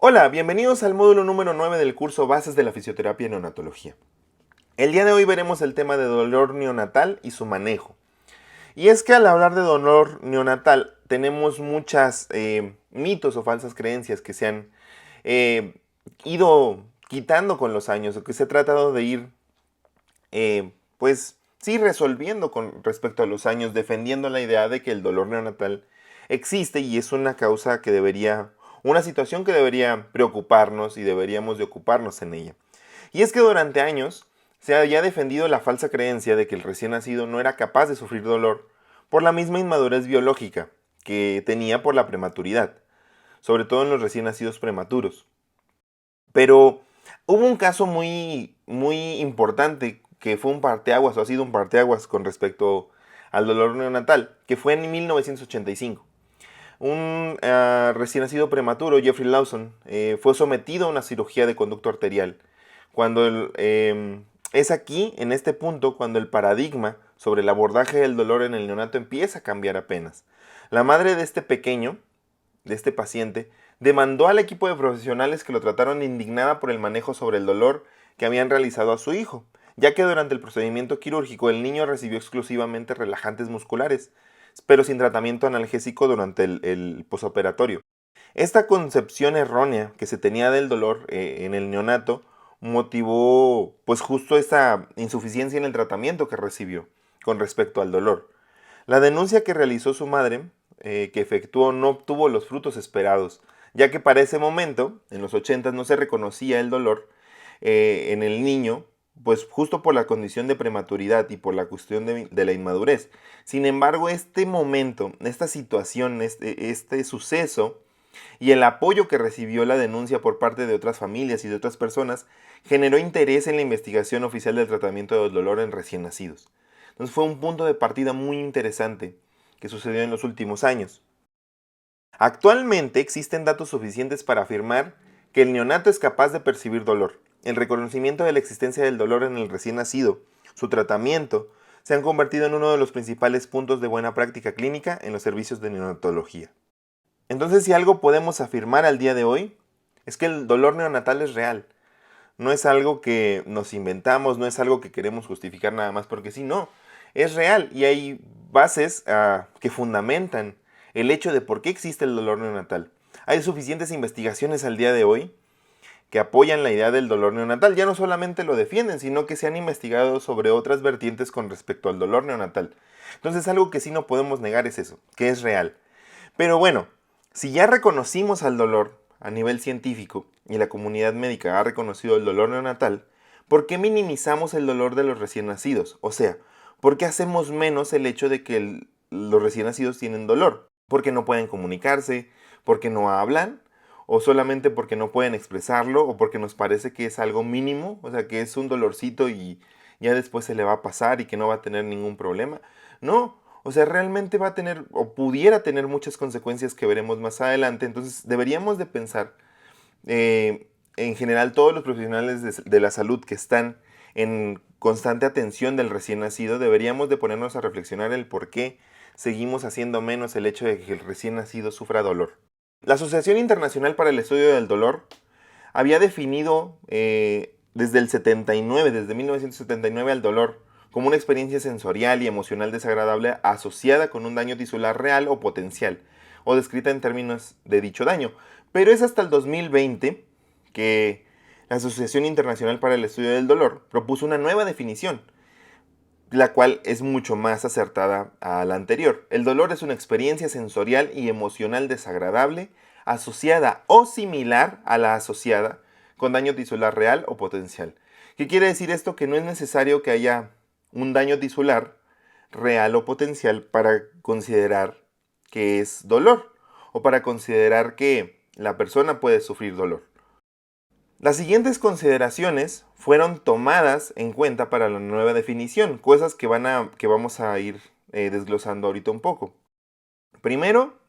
Hola, bienvenidos al módulo número 9 del curso Bases de la Fisioterapia y Neonatología. El día de hoy veremos el tema de dolor neonatal y su manejo. Y es que al hablar de dolor neonatal tenemos muchas mitos o falsas creencias que se han eh, ido quitando con los años o que se ha tratado de ir, pues sí, resolviendo con respecto a los años, defendiendo la idea de que el dolor neonatal existe y es una causa que debería, una situación que debería preocuparnos y deberíamos de ocuparnos en ella. Y es que durante años se había defendido la falsa creencia de que el recién nacido no era capaz de sufrir dolor por la misma inmadurez biológica que tenía por la prematuridad, sobre todo en los recién nacidos prematuros. Pero hubo un caso muy importante que fue un parteaguas o ha sido un parteaguas con respecto al dolor neonatal, que fue en 1985. Un recién nacido prematuro, Jeffrey Lawson, fue sometido a una cirugía de conducto arterial. Es aquí, en este punto, cuando el paradigma sobre el abordaje del dolor en el neonato empieza a cambiar apenas. La madre de este pequeño, de este paciente, demandó al equipo de profesionales que lo trataron indignada por el manejo sobre el dolor que habían realizado a su hijo, ya que durante el procedimiento quirúrgico el niño recibió exclusivamente relajantes musculares, pero sin tratamiento analgésico durante el posoperatorio. Esta concepción errónea que se tenía del dolor en el neonato motivó pues justo esa insuficiencia en el tratamiento que recibió con respecto al dolor. La denuncia que realizó su madre, que efectuó, no obtuvo los frutos esperados, ya que para ese momento, en los 80, no se reconocía el dolor en el niño, pues justo por la condición de prematuridad y por la cuestión de la inmadurez. Sin embargo, este momento, esta situación, este suceso y el apoyo que recibió la denuncia por parte de otras familias y de otras personas generó interés en la investigación oficial del tratamiento del dolor en recién nacidos. Entonces fue un punto de partida muy interesante que sucedió en los últimos años. Actualmente existen datos suficientes para afirmar que el neonato es capaz de percibir dolor. El reconocimiento de la existencia del dolor en el recién nacido, su tratamiento, se han convertido en uno de los principales puntos de buena práctica clínica en los servicios de neonatología. Entonces, si algo podemos afirmar al día de hoy, es que el dolor neonatal es real. No es algo que nos inventamos, no es algo que queremos justificar nada más porque sí, no. Es real y hay bases que fundamentan el hecho de por qué existe el dolor neonatal. Hay suficientes investigaciones al día de hoy que apoyan la idea del dolor neonatal. Ya no solamente lo defienden, sino que se han investigado sobre otras vertientes con respecto al dolor neonatal. Entonces, algo que sí no podemos negar es eso, que es real. Pero bueno, si ya reconocimos al dolor a nivel científico y la comunidad médica ha reconocido el dolor neonatal, ¿por qué minimizamos el dolor de los recién nacidos? O sea, ¿por qué hacemos menos el hecho de que los recién nacidos tienen dolor? ¿Porque no pueden comunicarse? ¿Porque no hablan? ¿O solamente porque no pueden expresarlo? ¿O porque nos parece que es algo mínimo? O sea, que es un dolorcito y ya después se le va a pasar y que no va a tener ningún problema. No, o sea, realmente va a tener o pudiera tener muchas consecuencias que veremos más adelante. Entonces deberíamos de pensar, en general todos los profesionales de la salud que están en constante atención del recién nacido, deberíamos de ponernos a reflexionar el por qué seguimos haciendo menos el hecho de que el recién nacido sufra dolor. La Asociación Internacional para el Estudio del Dolor había definido desde el 79, desde 1979 al dolor como una experiencia sensorial y emocional desagradable asociada con un daño tisular real o potencial, o descrita en términos de dicho daño. Pero es hasta el 2020 que la Asociación Internacional para el Estudio del Dolor propuso una nueva definición, la cual es mucho más acertada a la anterior. El dolor es una experiencia sensorial y emocional desagradable asociada o similar a la asociada con daño tisular real o potencial. ¿Qué quiere decir esto? Que no es necesario que haya un daño tisular real o potencial para considerar que es dolor o para considerar que la persona puede sufrir dolor. Las siguientes consideraciones fueron tomadas en cuenta para la nueva definición, cosas que vamos a ir desglosando ahorita un poco. Primero,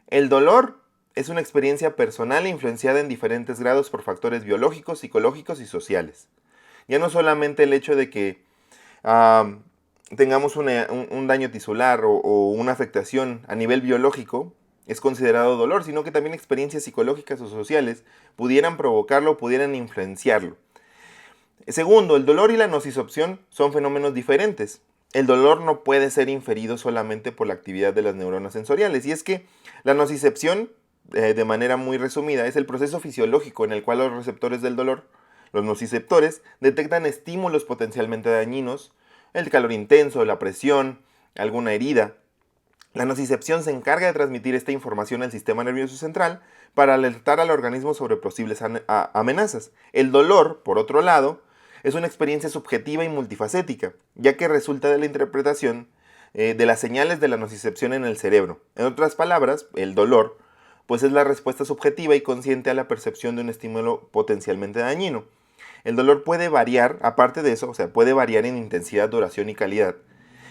el dolor es una experiencia personal influenciada en diferentes grados por factores biológicos, psicológicos y sociales. Ya no solamente el hecho de que tengamos un daño tisular o una afectación a nivel biológico, es considerado dolor, sino que también experiencias psicológicas o sociales pudieran provocarlo, pudieran influenciarlo. Segundo, el dolor y la nocicepción son fenómenos diferentes. El dolor no puede ser inferido solamente por la actividad de las neuronas sensoriales, y es que la nocicepción, de manera muy resumida, es el proceso fisiológico en el cual los receptores del dolor, los nociceptores, detectan estímulos potencialmente dañinos, el calor intenso, la presión, alguna herida. La nocicepción se encarga de transmitir esta información al sistema nervioso central para alertar al organismo sobre posibles amenazas. El dolor, por otro lado, es una experiencia subjetiva y multifacética, ya que resulta de la interpretación de las señales de la nocicepción en el cerebro. En otras palabras, el dolor, pues es la respuesta subjetiva y consciente a la percepción de un estímulo potencialmente dañino. El dolor puede variar, aparte de eso, o sea, puede variar en intensidad, duración y calidad,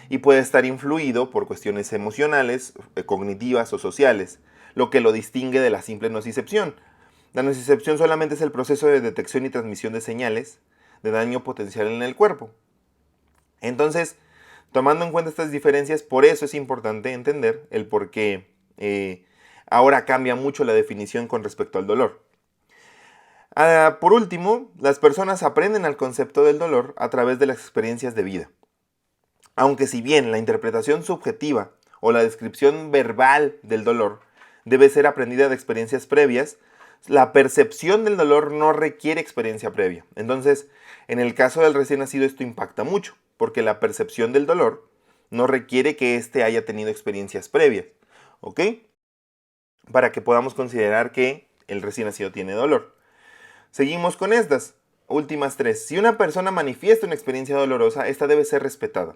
y puede estar influido por cuestiones emocionales, cognitivas o sociales, lo que lo distingue de la simple nocicepción. La nocicepción solamente es el proceso de detección y transmisión de señales de daño potencial en el cuerpo. Entonces, tomando en cuenta estas diferencias, por eso es importante entender el por qué ahora cambia mucho la definición con respecto al dolor. Por último, las personas aprenden al concepto del dolor a través de las experiencias de vida. Aunque si bien la interpretación subjetiva o la descripción verbal del dolor debe ser aprendida de experiencias previas, la percepción del dolor no requiere experiencia previa. Entonces, en el caso del recién nacido esto impacta mucho, porque la percepción del dolor no requiere que éste haya tenido experiencias previas, ¿ok? Para que podamos considerar que el recién nacido tiene dolor. Seguimos con estas últimas tres. Si una persona manifiesta una experiencia dolorosa, esta debe ser respetada.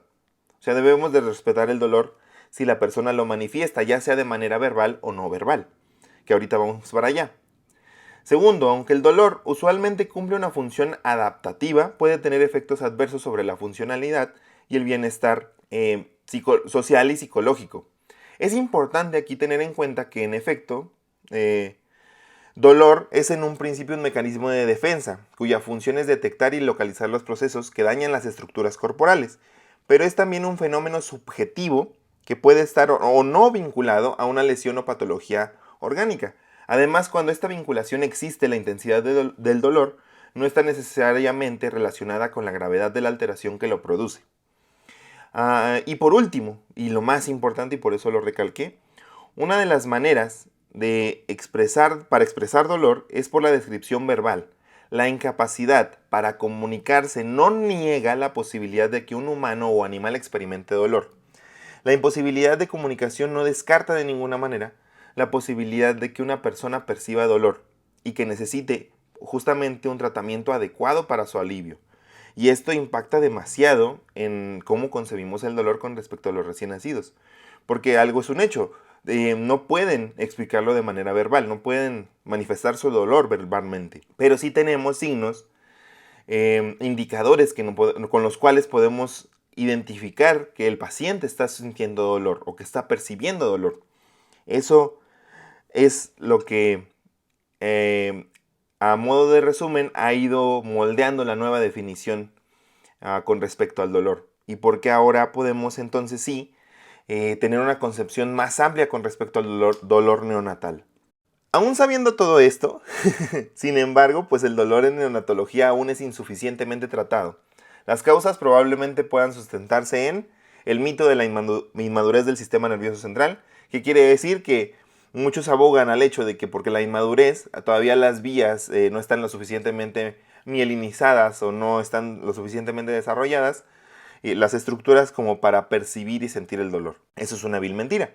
O sea, debemos de respetar el dolor si la persona lo manifiesta, ya sea de manera verbal o no verbal, que ahorita vamos para allá. Segundo, aunque el dolor usualmente cumple una función adaptativa, puede tener efectos adversos sobre la funcionalidad y el bienestar social y psicológico. Es importante aquí tener en cuenta que, en efecto, dolor es en un principio un mecanismo de defensa, cuya función es detectar y localizar los procesos que dañan las estructuras corporales, pero es también un fenómeno subjetivo que puede estar o no vinculado a una lesión o patología orgánica. Además, cuando esta vinculación existe, la intensidad del dolor no está necesariamente relacionada con la gravedad de la alteración que lo produce. Y por último, y lo más importante, y por eso lo recalqué, una de las maneras para expresar dolor es por la descripción verbal. La incapacidad para comunicarse no niega la posibilidad de que un humano o animal experimente dolor. La imposibilidad de comunicación no descarta de ninguna manera la posibilidad de que una persona perciba dolor y que necesite justamente un tratamiento adecuado para su alivio. Y esto impacta demasiado en cómo concebimos el dolor con respecto a los recién nacidos. Porque algo es un hecho. No pueden explicarlo de manera verbal, no pueden manifestar su dolor verbalmente. Pero sí tenemos signos, indicadores con los cuales podemos identificar que el paciente está sintiendo dolor o que está percibiendo dolor. Eso es lo que, a modo de resumen, ha ido moldeando la nueva definición con respecto al dolor. Y porque ahora podemos entonces sí tener una concepción más amplia con respecto al dolor neonatal. Aún sabiendo todo esto, sin embargo, pues el dolor en neonatología aún es insuficientemente tratado. Las causas probablemente puedan sustentarse en el mito de la inmadurez del sistema nervioso central, que quiere decir que muchos abogan al hecho de que porque la inmadurez, todavía las vías no están lo suficientemente mielinizadas o no están lo suficientemente desarrolladas, las estructuras como para percibir y sentir el dolor. Eso es una vil mentira.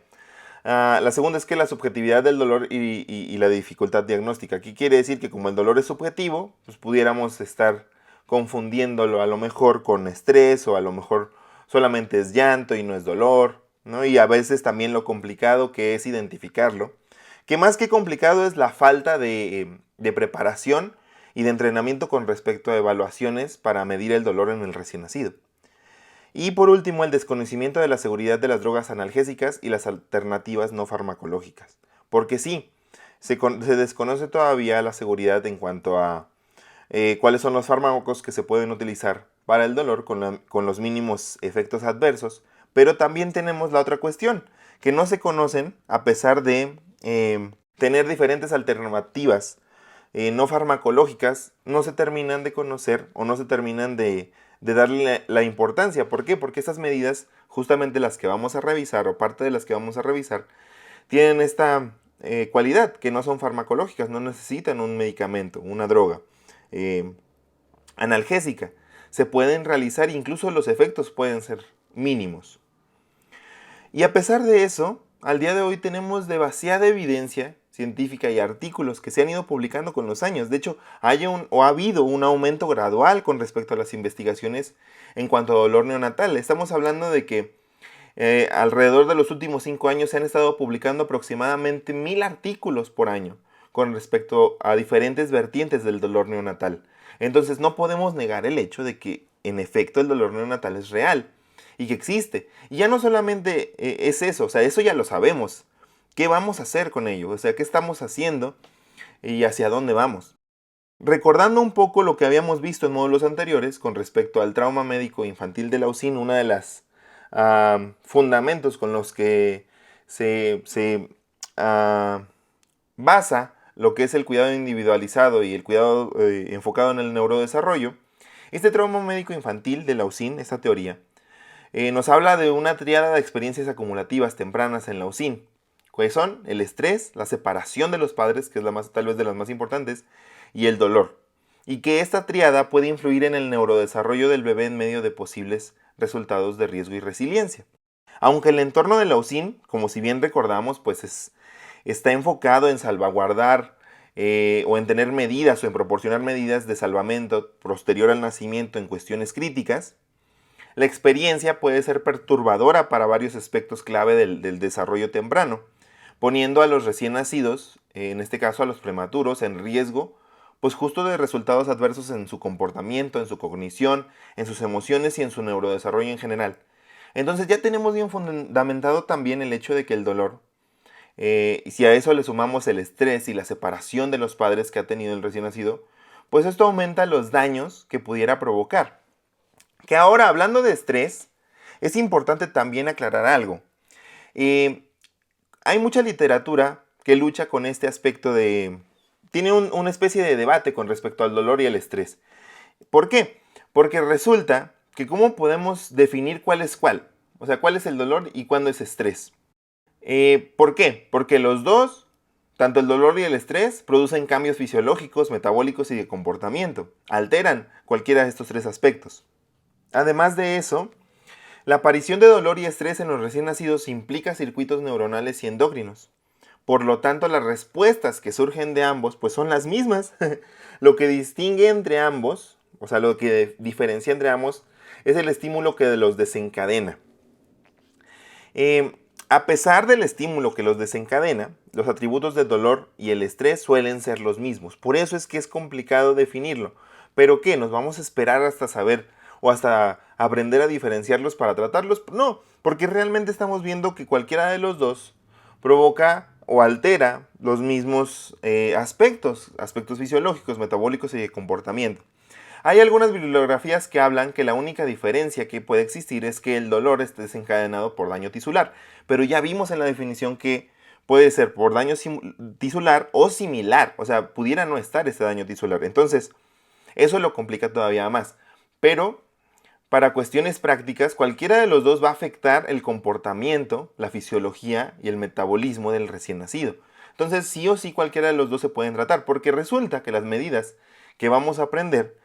La segunda es que la subjetividad del dolor y la dificultad diagnóstica. Aquí quiere decir que como el dolor es subjetivo, pues pudiéramos estar confundiéndolo a lo mejor con estrés o a lo mejor solamente es llanto y no es dolor, ¿no? Y a veces también lo complicado que es identificarlo. Que más que complicado es la falta de preparación y de entrenamiento con respecto a evaluaciones para medir el dolor en el recién nacido. Y por último, el desconocimiento de la seguridad de las drogas analgésicas y las alternativas no farmacológicas. Porque sí, se desconoce todavía la seguridad en cuanto a cuáles son los fármacos que se pueden utilizar para el dolor con los mínimos efectos adversos. Pero también tenemos la otra cuestión, que no se conocen a pesar de tener diferentes alternativas no farmacológicas, no se terminan de conocer o no se terminan de darle la importancia. ¿Por qué? Porque estas medidas, justamente las que vamos a revisar o parte de las que vamos a revisar, tienen esta cualidad, que no son farmacológicas, no necesitan un medicamento, una droga analgésica. Se pueden realizar, incluso los efectos pueden ser mínimos. Y a pesar de eso, al día de hoy tenemos demasiada evidencia científica y artículos que se han ido publicando con los años. De hecho, ha habido un aumento gradual con respecto a las investigaciones en cuanto a dolor neonatal. Estamos hablando de que alrededor de los últimos 5 años se han estado publicando aproximadamente 1000 artículos por año con respecto a diferentes vertientes del dolor neonatal. Entonces no podemos negar el hecho de que en efecto el dolor neonatal es real y que existe. Y ya no solamente es eso, o sea, eso ya lo sabemos. ¿Qué vamos a hacer con ello? O sea, ¿qué estamos haciendo y hacia dónde vamos? Recordando un poco lo que habíamos visto en módulos anteriores con respecto al trauma médico infantil de la UCIN, una de las fundamentos con los que se basa lo que es el cuidado individualizado y el cuidado enfocado en el neurodesarrollo, este trauma médico infantil de la UCIN, esta teoría, nos habla de una tríada de experiencias acumulativas tempranas en la UCIN, que son el estrés, la separación de los padres, que es tal vez de las más importantes, y el dolor. Y que esta tríada puede influir en el neurodesarrollo del bebé en medio de posibles resultados de riesgo y resiliencia. Aunque el entorno de la UCIN, como si bien recordamos, pues está enfocado en salvaguardar o en tener medidas o en proporcionar medidas de salvamento posterior al nacimiento en cuestiones críticas, la experiencia puede ser perturbadora para varios aspectos clave del desarrollo temprano, poniendo a los recién nacidos, en este caso a los prematuros, en riesgo, pues justo de resultados adversos en su comportamiento, en su cognición, en sus emociones y en su neurodesarrollo en general. Entonces ya tenemos bien fundamentado también el hecho de que el dolor, y si a eso le sumamos el estrés y la separación de los padres que ha tenido el recién nacido, pues esto aumenta los daños que pudiera provocar. Que ahora, hablando de estrés, es importante también aclarar algo. Hay mucha literatura que lucha con este aspecto de... Tiene una especie de debate con respecto al dolor y el estrés. ¿Por qué? Porque resulta que ¿cómo podemos definir cuál es cuál? O sea, cuál es el dolor y cuándo es estrés. ¿Por qué? Porque los dos, tanto el dolor y el estrés, producen cambios fisiológicos, metabólicos y de comportamiento. Alteran cualquiera de estos tres aspectos. Además de eso, la aparición de dolor y estrés en los recién nacidos implica circuitos neuronales y endócrinos. Por lo tanto, las respuestas que surgen de ambos pues son las mismas. Lo que distingue entre ambos, o sea, lo que diferencia entre ambos, es el estímulo que los desencadena. A pesar del estímulo que los desencadena, los atributos del dolor y el estrés suelen ser los mismos. Por eso es que es complicado definirlo. ¿Pero qué? ¿Nos vamos a esperar hasta saber o hasta aprender a diferenciarlos para tratarlos? No, porque realmente estamos viendo que cualquiera de los dos provoca o altera los mismos aspectos fisiológicos, metabólicos y de comportamiento. Hay algunas bibliografías que hablan que la única diferencia que puede existir es que el dolor esté desencadenado por daño tisular, pero ya vimos en la definición que puede ser por daño tisular o similar, o sea, pudiera no estar este daño tisular. Entonces, eso lo complica todavía más. Pero, para cuestiones prácticas, cualquiera de los dos va a afectar el comportamiento, la fisiología y el metabolismo del recién nacido. Entonces, sí o sí, cualquiera de los dos se pueden tratar, porque resulta que las medidas que vamos a aprender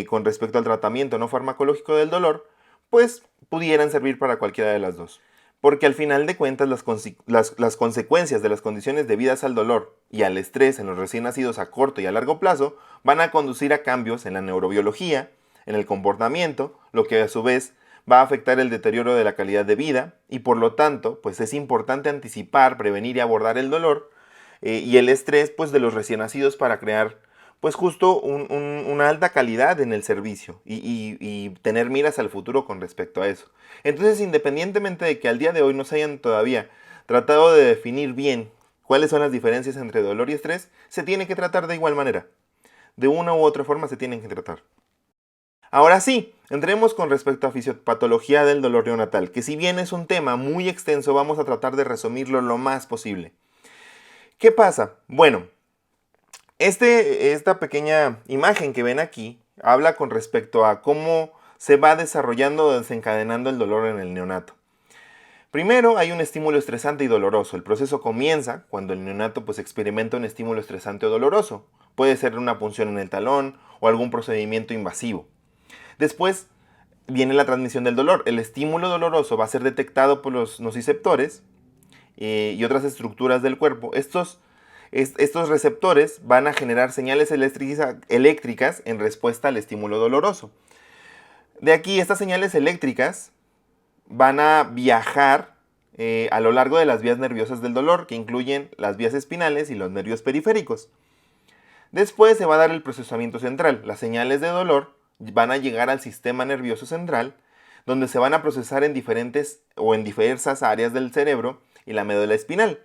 con respecto al tratamiento no farmacológico del dolor, pues pudieran servir para cualquiera de las dos. Porque al final de cuentas las consecuencias de las condiciones debidas al dolor y al estrés en los recién nacidos a corto y a largo plazo van a conducir a cambios en la neurobiología, en el comportamiento, lo que a su vez va a afectar el deterioro de la calidad de vida y por lo tanto pues es importante anticipar, prevenir y abordar el dolor y el estrés pues de los recién nacidos para crear pues justo una alta calidad en el servicio y tener miras al futuro con respecto a eso. Entonces, independientemente de que al día de hoy no se hayan todavía tratado de definir bien cuáles son las diferencias entre dolor y estrés, se tiene que tratar de igual manera. De una u otra forma se tienen que tratar. Ahora sí, entremos con respecto a fisiopatología del dolor neonatal, que si bien es un tema muy extenso, vamos a tratar de resumirlo lo más posible. ¿Qué pasa? Bueno, esta pequeña imagen que ven aquí habla con respecto a cómo se va desarrollando o desencadenando el dolor en el neonato. Primero hay un estímulo estresante y doloroso. El proceso comienza cuando el neonato pues experimenta un estímulo estresante o doloroso. Puede ser una punción en el talón o algún procedimiento invasivo. Después viene la transmisión del dolor. El estímulo doloroso va a ser detectado por los nociceptores y otras estructuras del cuerpo. Estos receptores van a generar señales eléctricas en respuesta al estímulo doloroso. De aquí, estas señales eléctricas van a viajar a lo largo de las vías nerviosas del dolor, que incluyen las vías espinales y los nervios periféricos. Después se va a dar el procesamiento central. Las señales de dolor van a llegar al sistema nervioso central, donde se van a procesar en diversas áreas del cerebro y la médula espinal.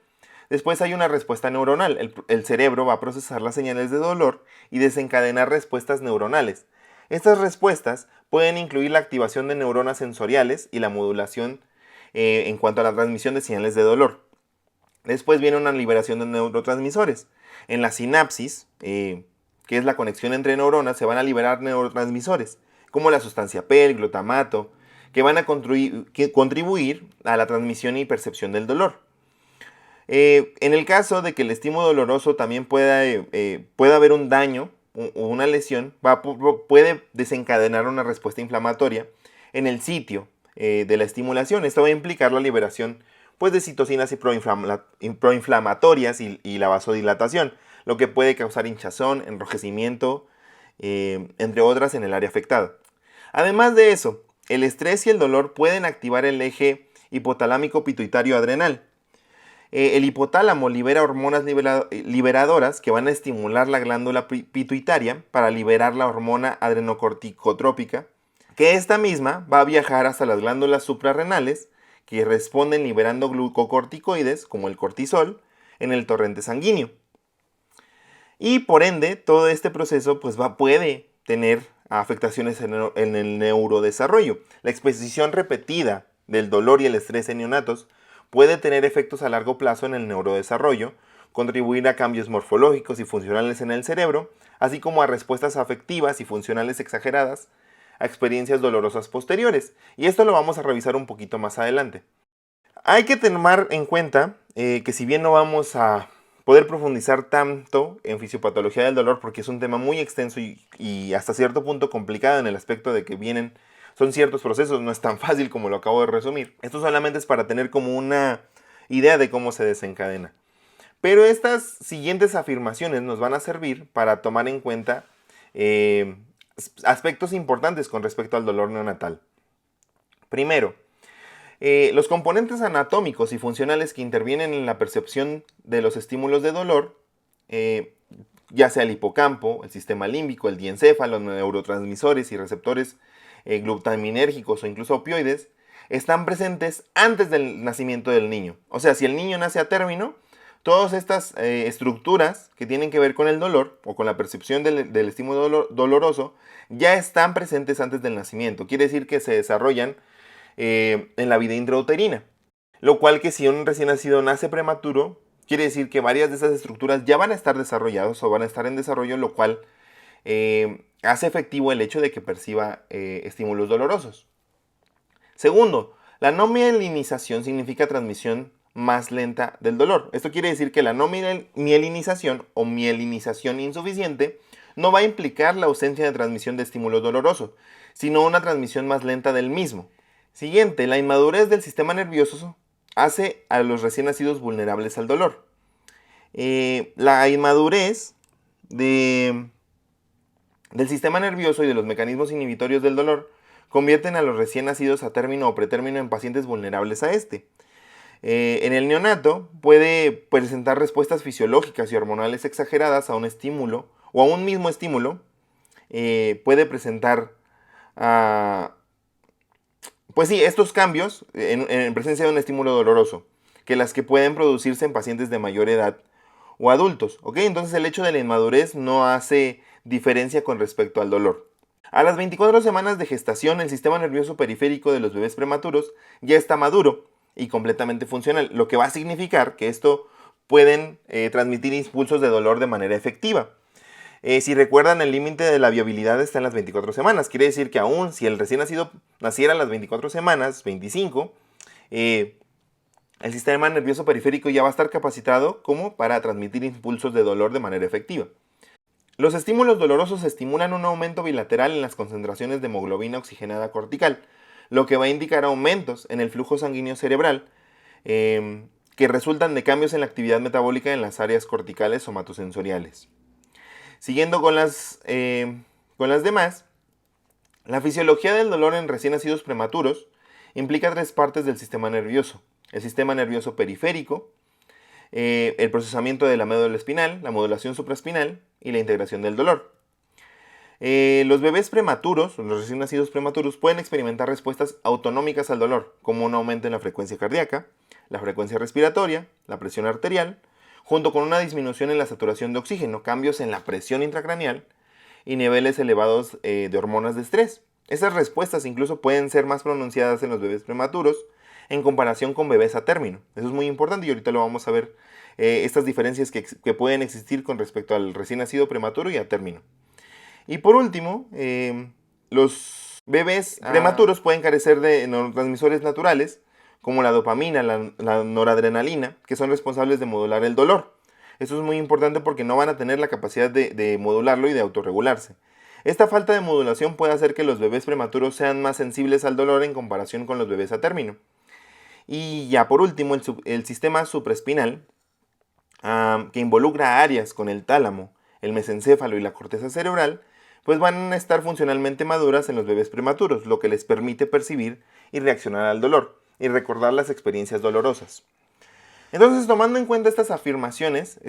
Después hay una respuesta neuronal. El cerebro va a procesar las señales de dolor y desencadenar respuestas neuronales. Estas respuestas pueden incluir la activación de neuronas sensoriales y la modulación en cuanto a la transmisión de señales de dolor. Después viene una liberación de neurotransmisores. En la sinapsis, que es la conexión entre neuronas, se van a liberar neurotransmisores, como la sustancia P, el glutamato, que van a contribuir a la transmisión y percepción del dolor. En el caso de que el estímulo doloroso también pueda haber un daño o una lesión, puede desencadenar una respuesta inflamatoria en el sitio de la estimulación. Esto va a implicar la liberación pues, de citocinas y proinflamatorias y la vasodilatación, lo que puede causar hinchazón, enrojecimiento, entre otras en el área afectada. Además de eso, el estrés y el dolor pueden activar el eje hipotalámico pituitario adrenal. El hipotálamo libera hormonas liberadoras que van a estimular la glándula pituitaria para liberar la hormona adrenocorticotrópica, que esta misma va a viajar hasta las glándulas suprarrenales, que responden liberando glucocorticoides, como el cortisol, en el torrente sanguíneo. Y por ende, todo este proceso pues, puede tener afectaciones en el neurodesarrollo. La exposición repetida del dolor y el estrés en neonatos puede tener efectos a largo plazo en el neurodesarrollo, contribuir a cambios morfológicos y funcionales en el cerebro, así como a respuestas afectivas y funcionales exageradas a experiencias dolorosas posteriores. Y esto lo vamos a revisar un poquito más adelante. Hay que tomar en cuenta que si bien no vamos a poder profundizar tanto en fisiopatología del dolor, porque es un tema muy extenso y hasta cierto punto complicado en el aspecto de que son ciertos procesos, no es tan fácil como lo acabo de resumir. Esto solamente es para tener como una idea de cómo se desencadena. Pero estas siguientes afirmaciones nos van a servir para tomar en cuenta aspectos importantes con respecto al dolor neonatal. Primero, los componentes anatómicos y funcionales que intervienen en la percepción de los estímulos de dolor, ya sea el hipocampo, el sistema límbico, el diencéfalo, los neurotransmisores y receptores glutaminérgicos o incluso opioides, están presentes antes del nacimiento del niño. O sea, si el niño nace a término, todas estas estructuras que tienen que ver con el dolor o con la percepción del estímulo doloroso ya están presentes antes del nacimiento. Quiere decir que se desarrollan en la vida intrauterina. Lo cual que si un recién nacido nace prematuro, quiere decir que varias de esas estructuras ya van a estar desarrolladas o van a estar en desarrollo, lo cual hace efectivo el hecho de que perciba estímulos dolorosos. Segundo, la no mielinización significa transmisión más lenta del dolor. Esto quiere decir que la no mielinización o mielinización insuficiente no va a implicar la ausencia de transmisión de estímulo doloroso, sino una transmisión más lenta del mismo. Siguiente, la inmadurez del sistema nervioso hace a los recién nacidos vulnerables al dolor. La inmadurez del sistema nervioso y de los mecanismos inhibitorios del dolor convierten a los recién nacidos a término o pretérmino en pacientes vulnerables a este. En el neonato puede presentar respuestas fisiológicas y hormonales exageradas a un estímulo o a un mismo estímulo. Puede presentar estos cambios en presencia de un estímulo doloroso, que las que pueden producirse en pacientes de mayor edad o adultos. Entonces el hecho de la inmadurez no hace diferencia con respecto al dolor. A las 24 semanas de gestación, el sistema nervioso periférico de los bebés prematuros ya está maduro y completamente funcional, lo que va a significar que esto pueden transmitir impulsos de dolor de manera efectiva. Si recuerdan, el límite de la viabilidad está en las 24 semanas. Quiere decir que aún si el recién nacido naciera a las 24 semanas, 25, el sistema nervioso periférico ya va a estar capacitado como para transmitir impulsos de dolor de manera efectiva. Los estímulos dolorosos estimulan un aumento bilateral en las concentraciones de hemoglobina oxigenada cortical, lo que va a indicar aumentos en el flujo sanguíneo cerebral que resultan de cambios en la actividad metabólica en las áreas corticales somatosensoriales. Siguiendo con las demás, la fisiología del dolor en recién nacidos prematuros implica tres partes del sistema nervioso: el sistema nervioso periférico, el procesamiento de la médula espinal, la modulación supraespinal y la integración del dolor. Los bebés prematuros, los recién nacidos prematuros, pueden experimentar respuestas autonómicas al dolor, como un aumento en la frecuencia cardíaca, la frecuencia respiratoria, la presión arterial, junto con una disminución en la saturación de oxígeno, cambios en la presión intracraneal y niveles elevados de hormonas de estrés. Esas respuestas incluso pueden ser más pronunciadas en los bebés prematuros en comparación con bebés a término. Eso es muy importante y ahorita lo vamos a ver, estas diferencias que pueden existir con respecto al recién nacido prematuro y a término. Y por último, los bebés prematuros pueden carecer de neurotransmisores naturales como la dopamina, la noradrenalina, que son responsables de modular el dolor. Eso es muy importante porque no van a tener la capacidad de modularlo y de autorregularse. Esta falta de modulación puede hacer que los bebés prematuros sean más sensibles al dolor en comparación con los bebés a término. Y ya por último, el sistema supraespinal, que involucra áreas con el tálamo, el mesencéfalo y la corteza cerebral, pues van a estar funcionalmente maduras en los bebés prematuros, lo que les permite percibir y reaccionar al dolor y recordar las experiencias dolorosas. Entonces, tomando en cuenta estas afirmaciones,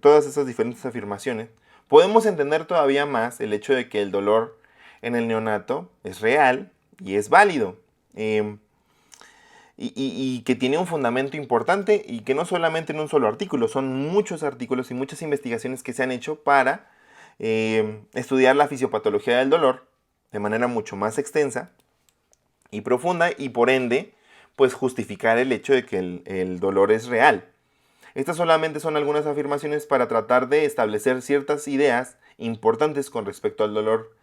todas estas diferentes afirmaciones, podemos entender todavía más el hecho de que el dolor en el neonato es real y es válido. Y que tiene un fundamento importante y que no solamente en un solo artículo, son muchos artículos y muchas investigaciones que se han hecho para estudiar la fisiopatología del dolor de manera mucho más extensa y profunda y por ende pues justificar el hecho de que el dolor es real. Estas solamente son algunas afirmaciones para tratar de establecer ciertas ideas importantes con respecto al dolor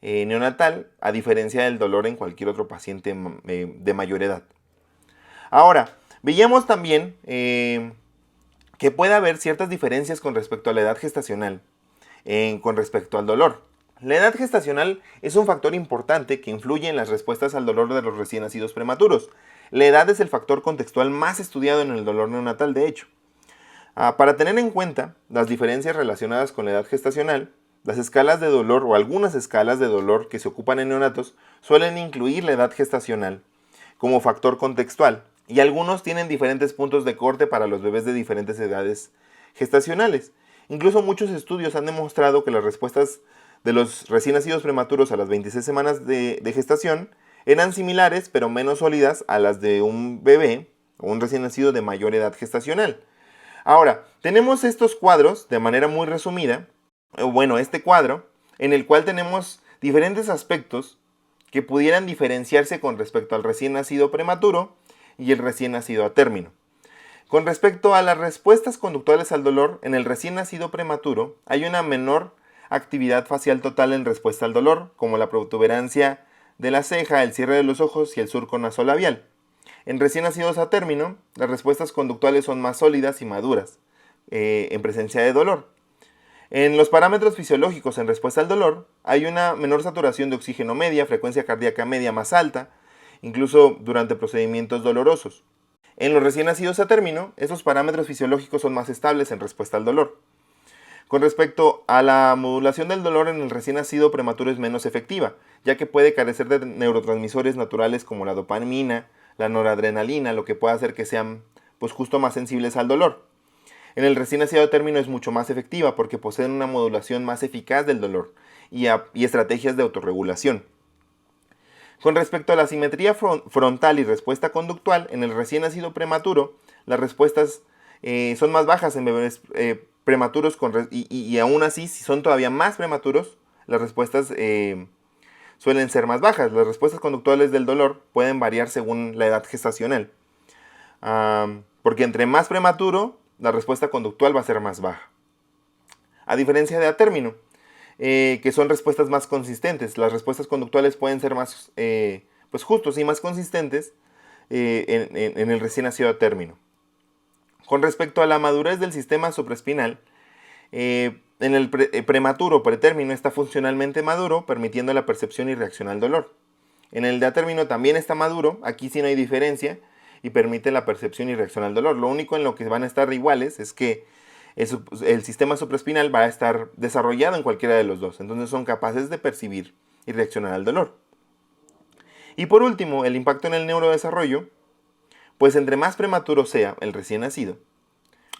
neonatal, a diferencia del dolor en cualquier otro paciente de mayor edad. Ahora, veíamos también que puede haber ciertas diferencias con respecto a la edad gestacional, con respecto al dolor. La edad gestacional es un factor importante que influye en las respuestas al dolor de los recién nacidos prematuros. La edad es el factor contextual más estudiado en el dolor neonatal, de hecho. Para tener en cuenta las diferencias relacionadas con la edad gestacional, las escalas de dolor o algunas escalas de dolor que se ocupan en neonatos suelen incluir la edad gestacional como factor contextual, y algunos tienen diferentes puntos de corte para los bebés de diferentes edades gestacionales. Incluso muchos estudios han demostrado que las respuestas de los recién nacidos prematuros a las 26 semanas de gestación eran similares pero menos sólidas a las de un bebé o un recién nacido de mayor edad gestacional. Ahora, tenemos estos cuadros de manera muy resumida, este cuadro en el cual tenemos diferentes aspectos que pudieran diferenciarse con respecto al recién nacido prematuro y el recién nacido a término. Con respecto a las respuestas conductuales al dolor, en el recién nacido prematuro hay una menor actividad facial total en respuesta al dolor, como la protuberancia de la ceja, el cierre de los ojos y el surco nasolabial. En recién nacidos a término, las respuestas conductuales son más sólidas y maduras, en presencia de dolor. En los parámetros fisiológicos en respuesta al dolor, hay una menor saturación de oxígeno media, frecuencia cardíaca media más alta, incluso durante procedimientos dolorosos. En los recién nacidos a término, estos parámetros fisiológicos son más estables en respuesta al dolor. Con respecto a la modulación del dolor en el recién nacido prematuro es menos efectiva, ya que puede carecer de neurotransmisores naturales como la dopamina, la noradrenalina, lo que puede hacer que sean justo más sensibles al dolor. En el recién nacido a término es mucho más efectiva porque poseen una modulación más eficaz del dolor y estrategias de autorregulación. Con respecto a la simetría frontal y respuesta conductual, en el recién nacido prematuro, las respuestas son más bajas en bebés prematuros y aún así, si son todavía más prematuros, las respuestas suelen ser más bajas. Las respuestas conductuales del dolor pueden variar según la edad gestacional. Porque entre más prematuro, la respuesta conductual va a ser más baja. A diferencia de a término, que son respuestas más consistentes. Las respuestas conductuales pueden ser más pues justos y más consistentes en el recién nacido a término. Con respecto a la madurez del sistema supraespinal, en el prematuro pretérmino está funcionalmente maduro, permitiendo la percepción y reacción al dolor. En el de a término también está maduro, aquí sí no hay diferencia, y permite la percepción y reacción al dolor. Lo único en lo que van a estar iguales es que el sistema supraespinal va a estar desarrollado en cualquiera de los dos, entonces son capaces de percibir y reaccionar al dolor. Y por último, el impacto en el neurodesarrollo, pues entre más prematuro sea el recién nacido,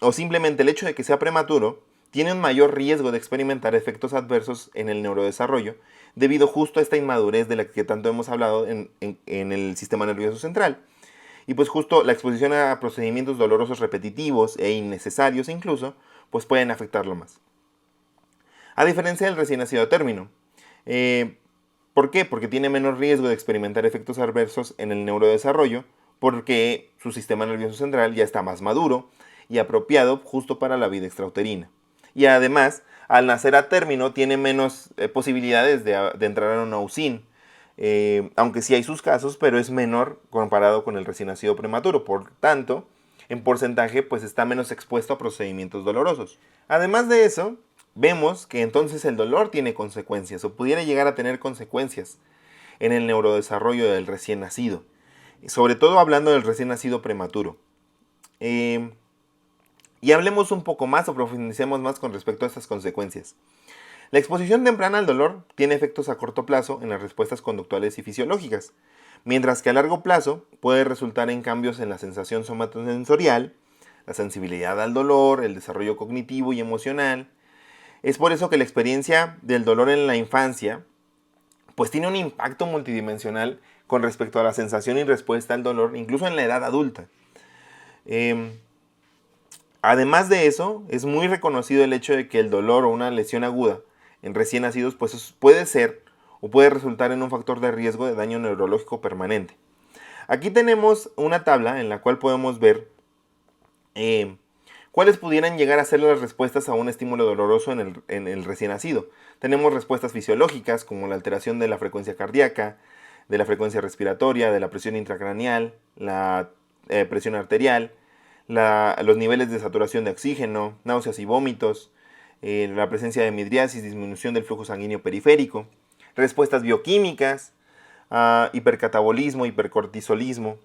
o simplemente el hecho de que sea prematuro, tiene un mayor riesgo de experimentar efectos adversos en el neurodesarrollo, debido justo a esta inmadurez de la que tanto hemos hablado en el sistema nervioso central. Y pues justo la exposición a procedimientos dolorosos repetitivos e innecesarios incluso, pues pueden afectarlo más. A diferencia del recién nacido a término. ¿Por qué? Porque tiene menos riesgo de experimentar efectos adversos en el neurodesarrollo, porque su sistema nervioso central ya está más maduro y apropiado justo para la vida extrauterina. Y además, al nacer a término, tiene menos posibilidades de entrar en una UCIN. Aunque sí hay sus casos, pero es menor comparado con el recién nacido prematuro. Por tanto, en porcentaje, pues está menos expuesto a procedimientos dolorosos. Además de eso, vemos que entonces el dolor tiene consecuencias, o pudiera llegar a tener consecuencias en el neurodesarrollo del recién nacido. Sobre todo hablando del recién nacido prematuro. Y hablemos un poco más o profundicemos más con respecto a estas consecuencias. La exposición temprana al dolor tiene efectos a corto plazo en las respuestas conductuales y fisiológicas, mientras que a largo plazo puede resultar en cambios en la sensación somatosensorial, la sensibilidad al dolor, el desarrollo cognitivo y emocional. Es por eso que la experiencia del dolor en la infancia pues tiene un impacto multidimensional con respecto a la sensación y respuesta al dolor, incluso en la edad adulta. Además de eso, es muy reconocido el hecho de que el dolor o una lesión aguda en recién nacidos pues puede ser o puede resultar en un factor de riesgo de daño neurológico permanente. Aquí tenemos una tabla en la cual podemos ver cuáles pudieran llegar a ser las respuestas a un estímulo doloroso en el recién nacido. Tenemos respuestas fisiológicas como la alteración de la frecuencia cardíaca, de la frecuencia respiratoria, de la presión intracraneal, la presión arterial, los niveles de saturación de oxígeno, náuseas y vómitos, la presencia de midriasis, disminución del flujo sanguíneo periférico, respuestas bioquímicas, hipercatabolismo, hipercortisolismo,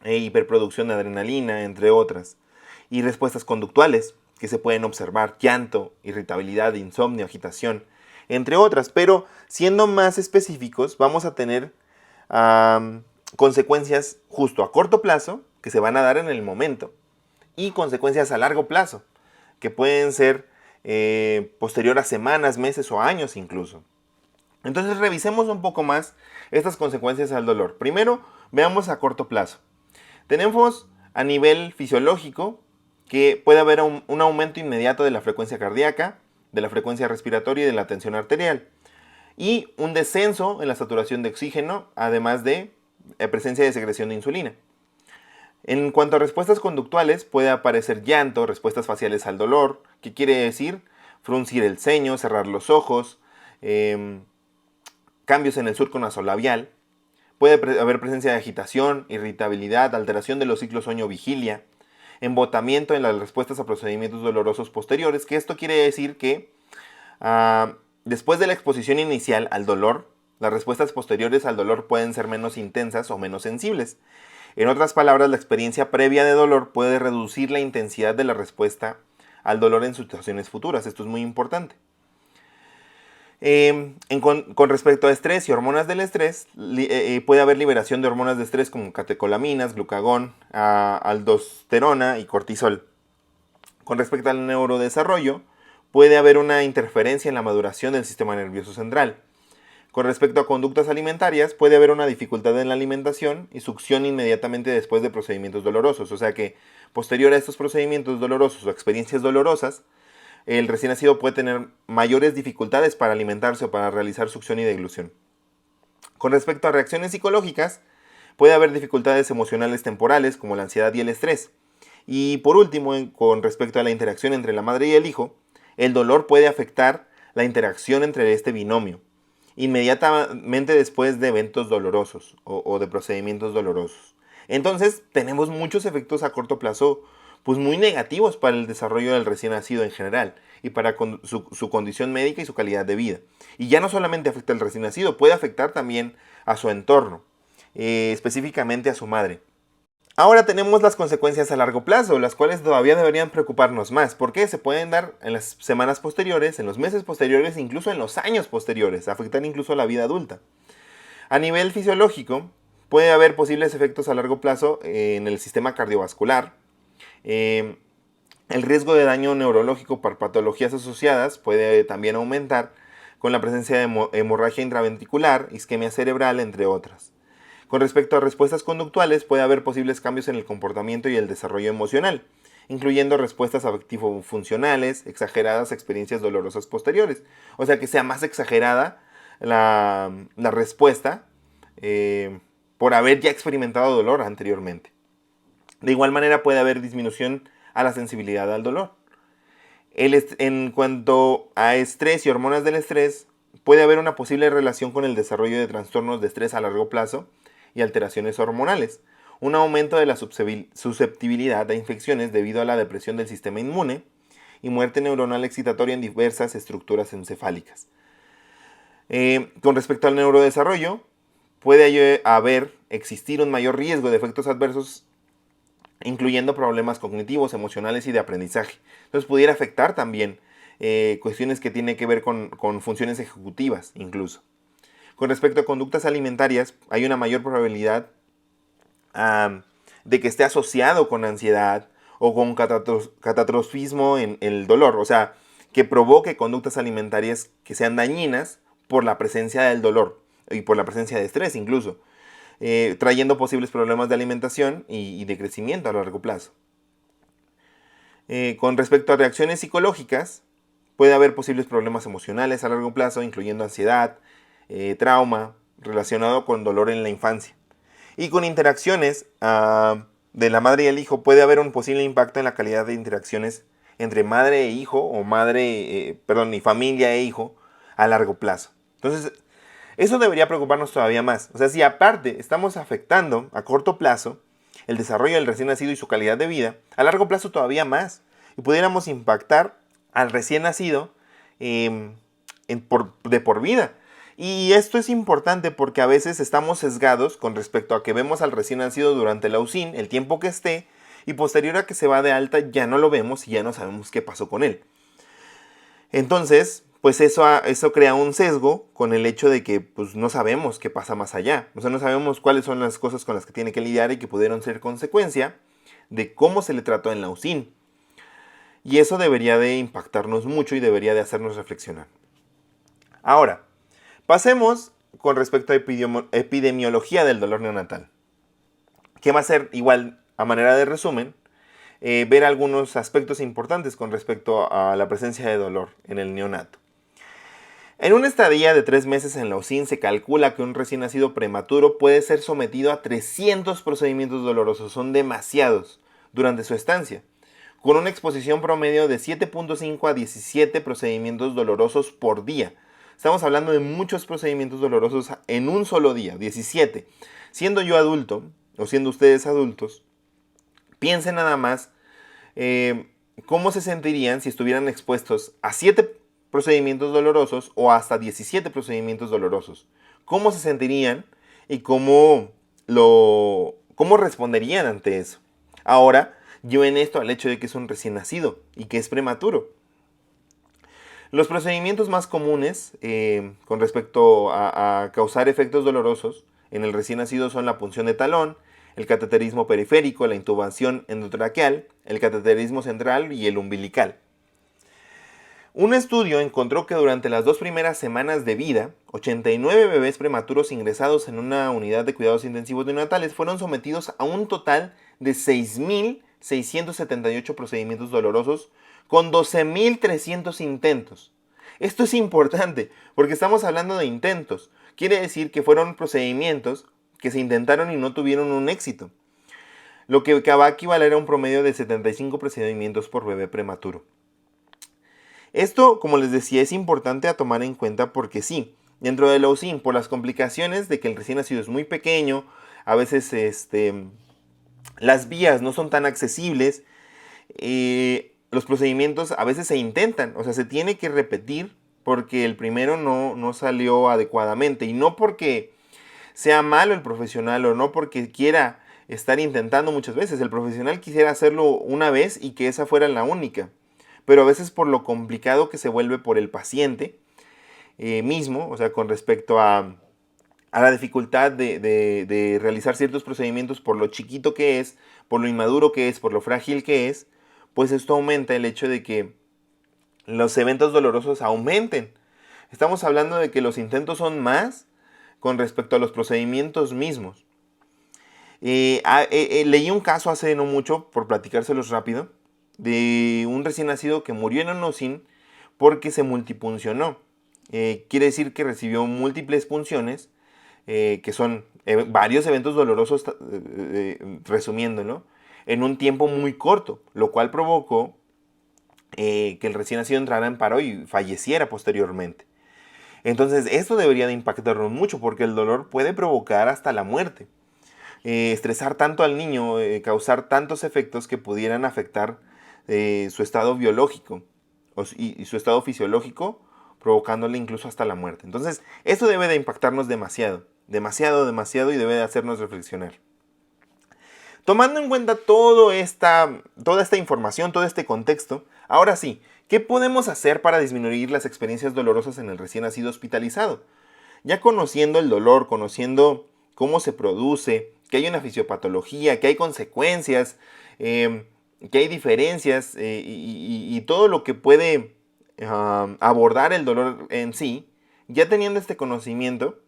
hiperproducción de adrenalina, entre otras, y respuestas conductuales que se pueden observar, llanto, irritabilidad, insomnio, agitación, entre otras, pero siendo más específicos vamos a tener consecuencias justo a corto plazo que se van a dar en el momento y consecuencias a largo plazo que pueden ser posterior a semanas, meses o años incluso. Entonces revisemos un poco más estas consecuencias al dolor. Primero, veamos a corto plazo. Tenemos a nivel fisiológico que puede haber un aumento inmediato de la frecuencia cardíaca, de la frecuencia respiratoria y de la tensión arterial. Y un descenso en la saturación de oxígeno, además de presencia de secreción de insulina. En cuanto a respuestas conductuales, puede aparecer llanto, respuestas faciales al dolor, que quiere decir fruncir el ceño, cerrar los ojos, cambios en el surco nasolabial. Puede haber presencia de agitación, irritabilidad, alteración de los ciclos sueño-vigilia, embotamiento en las respuestas a procedimientos dolorosos posteriores, que esto quiere decir que después de la exposición inicial al dolor, las respuestas posteriores al dolor pueden ser menos intensas o menos sensibles. En otras palabras, la experiencia previa de dolor puede reducir la intensidad de la respuesta al dolor en situaciones futuras. Esto es muy importante. Con respecto a estrés y hormonas del estrés, puede haber liberación de hormonas de estrés como catecolaminas, glucagón, aldosterona y cortisol. Con respecto al neurodesarrollo, puede haber una interferencia en la maduración del sistema nervioso central. Con respecto a conductas alimentarias, puede haber una dificultad en la alimentación y succión inmediatamente después de procedimientos dolorosos. O sea que, posterior a estos procedimientos dolorosos o experiencias dolorosas, el recién nacido puede tener mayores dificultades para alimentarse o para realizar succión y deglución. Con respecto a reacciones psicológicas, puede haber dificultades emocionales temporales como la ansiedad y el estrés. Y por último, con respecto a la interacción entre la madre y el hijo, el dolor puede afectar la interacción entre este binomio inmediatamente después de eventos dolorosos o de procedimientos dolorosos. Entonces tenemos muchos efectos a corto plazo pues muy negativos para el desarrollo del recién nacido en general y para su condición médica y su calidad de vida. Y ya no solamente afecta al recién nacido, puede afectar también a su entorno, específicamente a su madre. Ahora tenemos las consecuencias a largo plazo, las cuales todavía deberían preocuparnos más, porque se pueden dar en las semanas posteriores, en los meses posteriores, incluso en los años posteriores, afectar incluso a la vida adulta. A nivel fisiológico, puede haber posibles efectos a largo plazo en el sistema cardiovascular. El riesgo de daño neurológico por patologías asociadas puede también aumentar con la presencia de hemorragia intraventricular, isquemia cerebral, entre otras. Con respecto a respuestas conductuales, puede haber posibles cambios en el comportamiento y el desarrollo emocional, incluyendo respuestas afectivo-funcionales, exageradas experiencias dolorosas posteriores. O sea, que sea más exagerada la respuesta por haber ya experimentado dolor anteriormente. De igual manera puede haber disminución a la sensibilidad al dolor. En cuanto a estrés y hormonas del estrés, puede haber una posible relación con el desarrollo de trastornos de estrés a largo plazo y alteraciones hormonales, un aumento de la susceptibilidad a infecciones debido a la depresión del sistema inmune y muerte neuronal excitatoria en diversas estructuras encefálicas. Con respecto al neurodesarrollo, puede existir un mayor riesgo de efectos adversos, incluyendo problemas cognitivos, emocionales y de aprendizaje. Entonces pudiera afectar también cuestiones que tienen que ver con funciones ejecutivas incluso. Con respecto a conductas alimentarias, hay una mayor probabilidad de que esté asociado con ansiedad o con catastrofismo en el dolor. O sea, que provoque conductas alimentarias que sean dañinas por la presencia del dolor y por la presencia de estrés incluso, trayendo posibles problemas de alimentación y de crecimiento a largo plazo. Con respecto a reacciones psicológicas, puede haber posibles problemas emocionales a largo plazo, incluyendo ansiedad, trauma relacionado con dolor en la infancia. Y con interacciones de la madre y el hijo puede haber un posible impacto en la calidad de interacciones entre madre e hijo o y familia e hijo a largo plazo. Entonces, eso debería preocuparnos todavía más. O sea, si aparte estamos afectando a corto plazo el desarrollo del recién nacido y su calidad de vida, a largo plazo todavía más. Y pudiéramos impactar al recién nacido de por vida. Y esto es importante porque a veces estamos sesgados con respecto a que vemos al recién nacido durante la UCIN, el tiempo que esté, y posterior a que se va de alta ya no lo vemos y ya no sabemos qué pasó con él. Entonces, pues eso crea un sesgo con el hecho de que pues, no sabemos qué pasa más allá. O sea, no sabemos cuáles son las cosas con las que tiene que lidiar y que pudieron ser consecuencia de cómo se le trató en la UCIN. Y eso debería de impactarnos mucho y debería de hacernos reflexionar. Ahora, pasemos con respecto a epidemiología del dolor neonatal, que va a ser igual a manera de resumen, ver algunos aspectos importantes con respecto a la presencia de dolor en el neonato. En una estadía de 3 meses en la UCIN se calcula que un recién nacido prematuro puede ser sometido a 300 procedimientos dolorosos, son demasiados, durante su estancia, con una exposición promedio de 7.5 a 17 procedimientos dolorosos por día. Estamos hablando de muchos procedimientos dolorosos en un solo día, 17. Siendo yo adulto, o siendo ustedes adultos, piensen nada más cómo se sentirían si estuvieran expuestos a 7 procedimientos dolorosos o hasta 17 procedimientos dolorosos. ¿Cómo se sentirían y cómo responderían ante eso? Ahora, lleven esto al hecho de que es un recién nacido y que es prematuro. Los procedimientos más comunes con respecto a causar efectos dolorosos en el recién nacido son la punción de talón, el cateterismo periférico, la intubación endotraqueal, el cateterismo central y el umbilical. Un estudio encontró que durante las 2 primeras semanas de vida, 89 bebés prematuros ingresados en una unidad de cuidados intensivos neonatales fueron sometidos a un total de 6.678 procedimientos dolorosos con 12.300 intentos. Esto es importante porque estamos hablando de intentos. Quiere decir que fueron procedimientos que se intentaron y no tuvieron un éxito. lo que va a equivaler a un promedio de 75 procedimientos por bebé prematuro. Esto, como les decía, es importante a tomar en cuenta porque sí, dentro de la UCI, por las complicaciones de que el recién nacido es muy pequeño, a veces las vías no son tan accesibles, los procedimientos a veces se intentan, o sea, se tiene que repetir porque el primero no salió adecuadamente, y no porque sea malo el profesional o no porque quiera estar intentando muchas veces. El profesional quisiera hacerlo una vez y que esa fuera la única, pero a veces por lo complicado que se vuelve por el paciente mismo, o sea, con respecto a la dificultad de realizar ciertos procedimientos, por lo chiquito que es, por lo inmaduro que es, por lo frágil que es, pues esto aumenta el hecho de que los eventos dolorosos aumenten. Estamos hablando de que los intentos son más con respecto a los procedimientos mismos. Leí un caso hace no mucho, por platicárselos rápido, de un recién nacido que murió en un UCIN porque se multipuncionó. Quiere decir que recibió múltiples punciones, que son varios eventos dolorosos, resumiéndolo, en un tiempo muy corto, lo cual provocó que el recién nacido entrara en paro y falleciera posteriormente. Entonces esto debería de impactarnos mucho porque el dolor puede provocar hasta la muerte. Estresar tanto al niño, causar tantos efectos que pudieran afectar su estado biológico y su estado fisiológico, provocándole incluso hasta la muerte. Entonces esto debe de impactarnos demasiado, demasiado, y debe de hacernos reflexionar. Tomando en cuenta toda esta información, todo este contexto, ahora sí, ¿qué podemos hacer para disminuir las experiencias dolorosas en el recién nacido hospitalizado? Ya conociendo el dolor, conociendo cómo se produce, que hay una fisiopatología, que hay consecuencias, que hay diferencias y todo lo que puede abordar el dolor en sí, ya teniendo este conocimiento,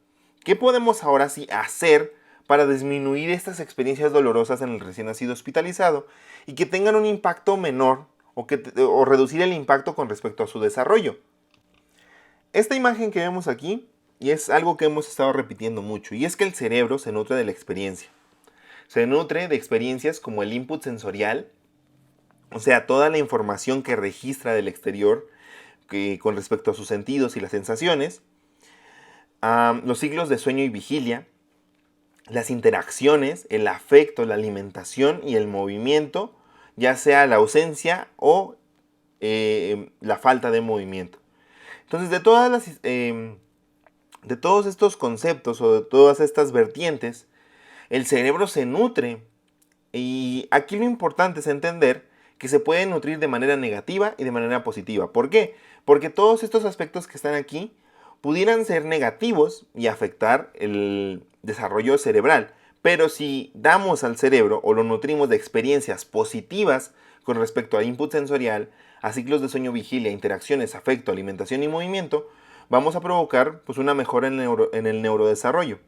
¿qué podemos ahora sí hacer para disminuir estas experiencias dolorosas en el recién nacido hospitalizado y que tengan un impacto menor o reducir el impacto con respecto a su desarrollo? Esta imagen que vemos aquí, y es algo que hemos estado repitiendo mucho, y es que el cerebro se nutre de la experiencia. Se nutre de experiencias como el input sensorial, o sea, toda la información que registra del exterior con respecto a sus sentidos y las sensaciones, los ciclos de sueño y vigilia, las interacciones, el afecto, la alimentación y el movimiento, ya sea la ausencia o la falta de movimiento. Entonces, de todos estos conceptos o de todas estas vertientes, el cerebro se nutre. Y aquí lo importante es entender que se puede nutrir de manera negativa y de manera positiva. ¿Por qué? Porque todos estos aspectos que están aquí pudieran ser negativos y afectar el desarrollo cerebral. Pero si damos al cerebro o lo nutrimos de experiencias positivas con respecto a input sensorial, a ciclos de sueño vigilia, interacciones, afecto, alimentación y movimiento, vamos a provocar pues, una mejora en el neurodesarrollo.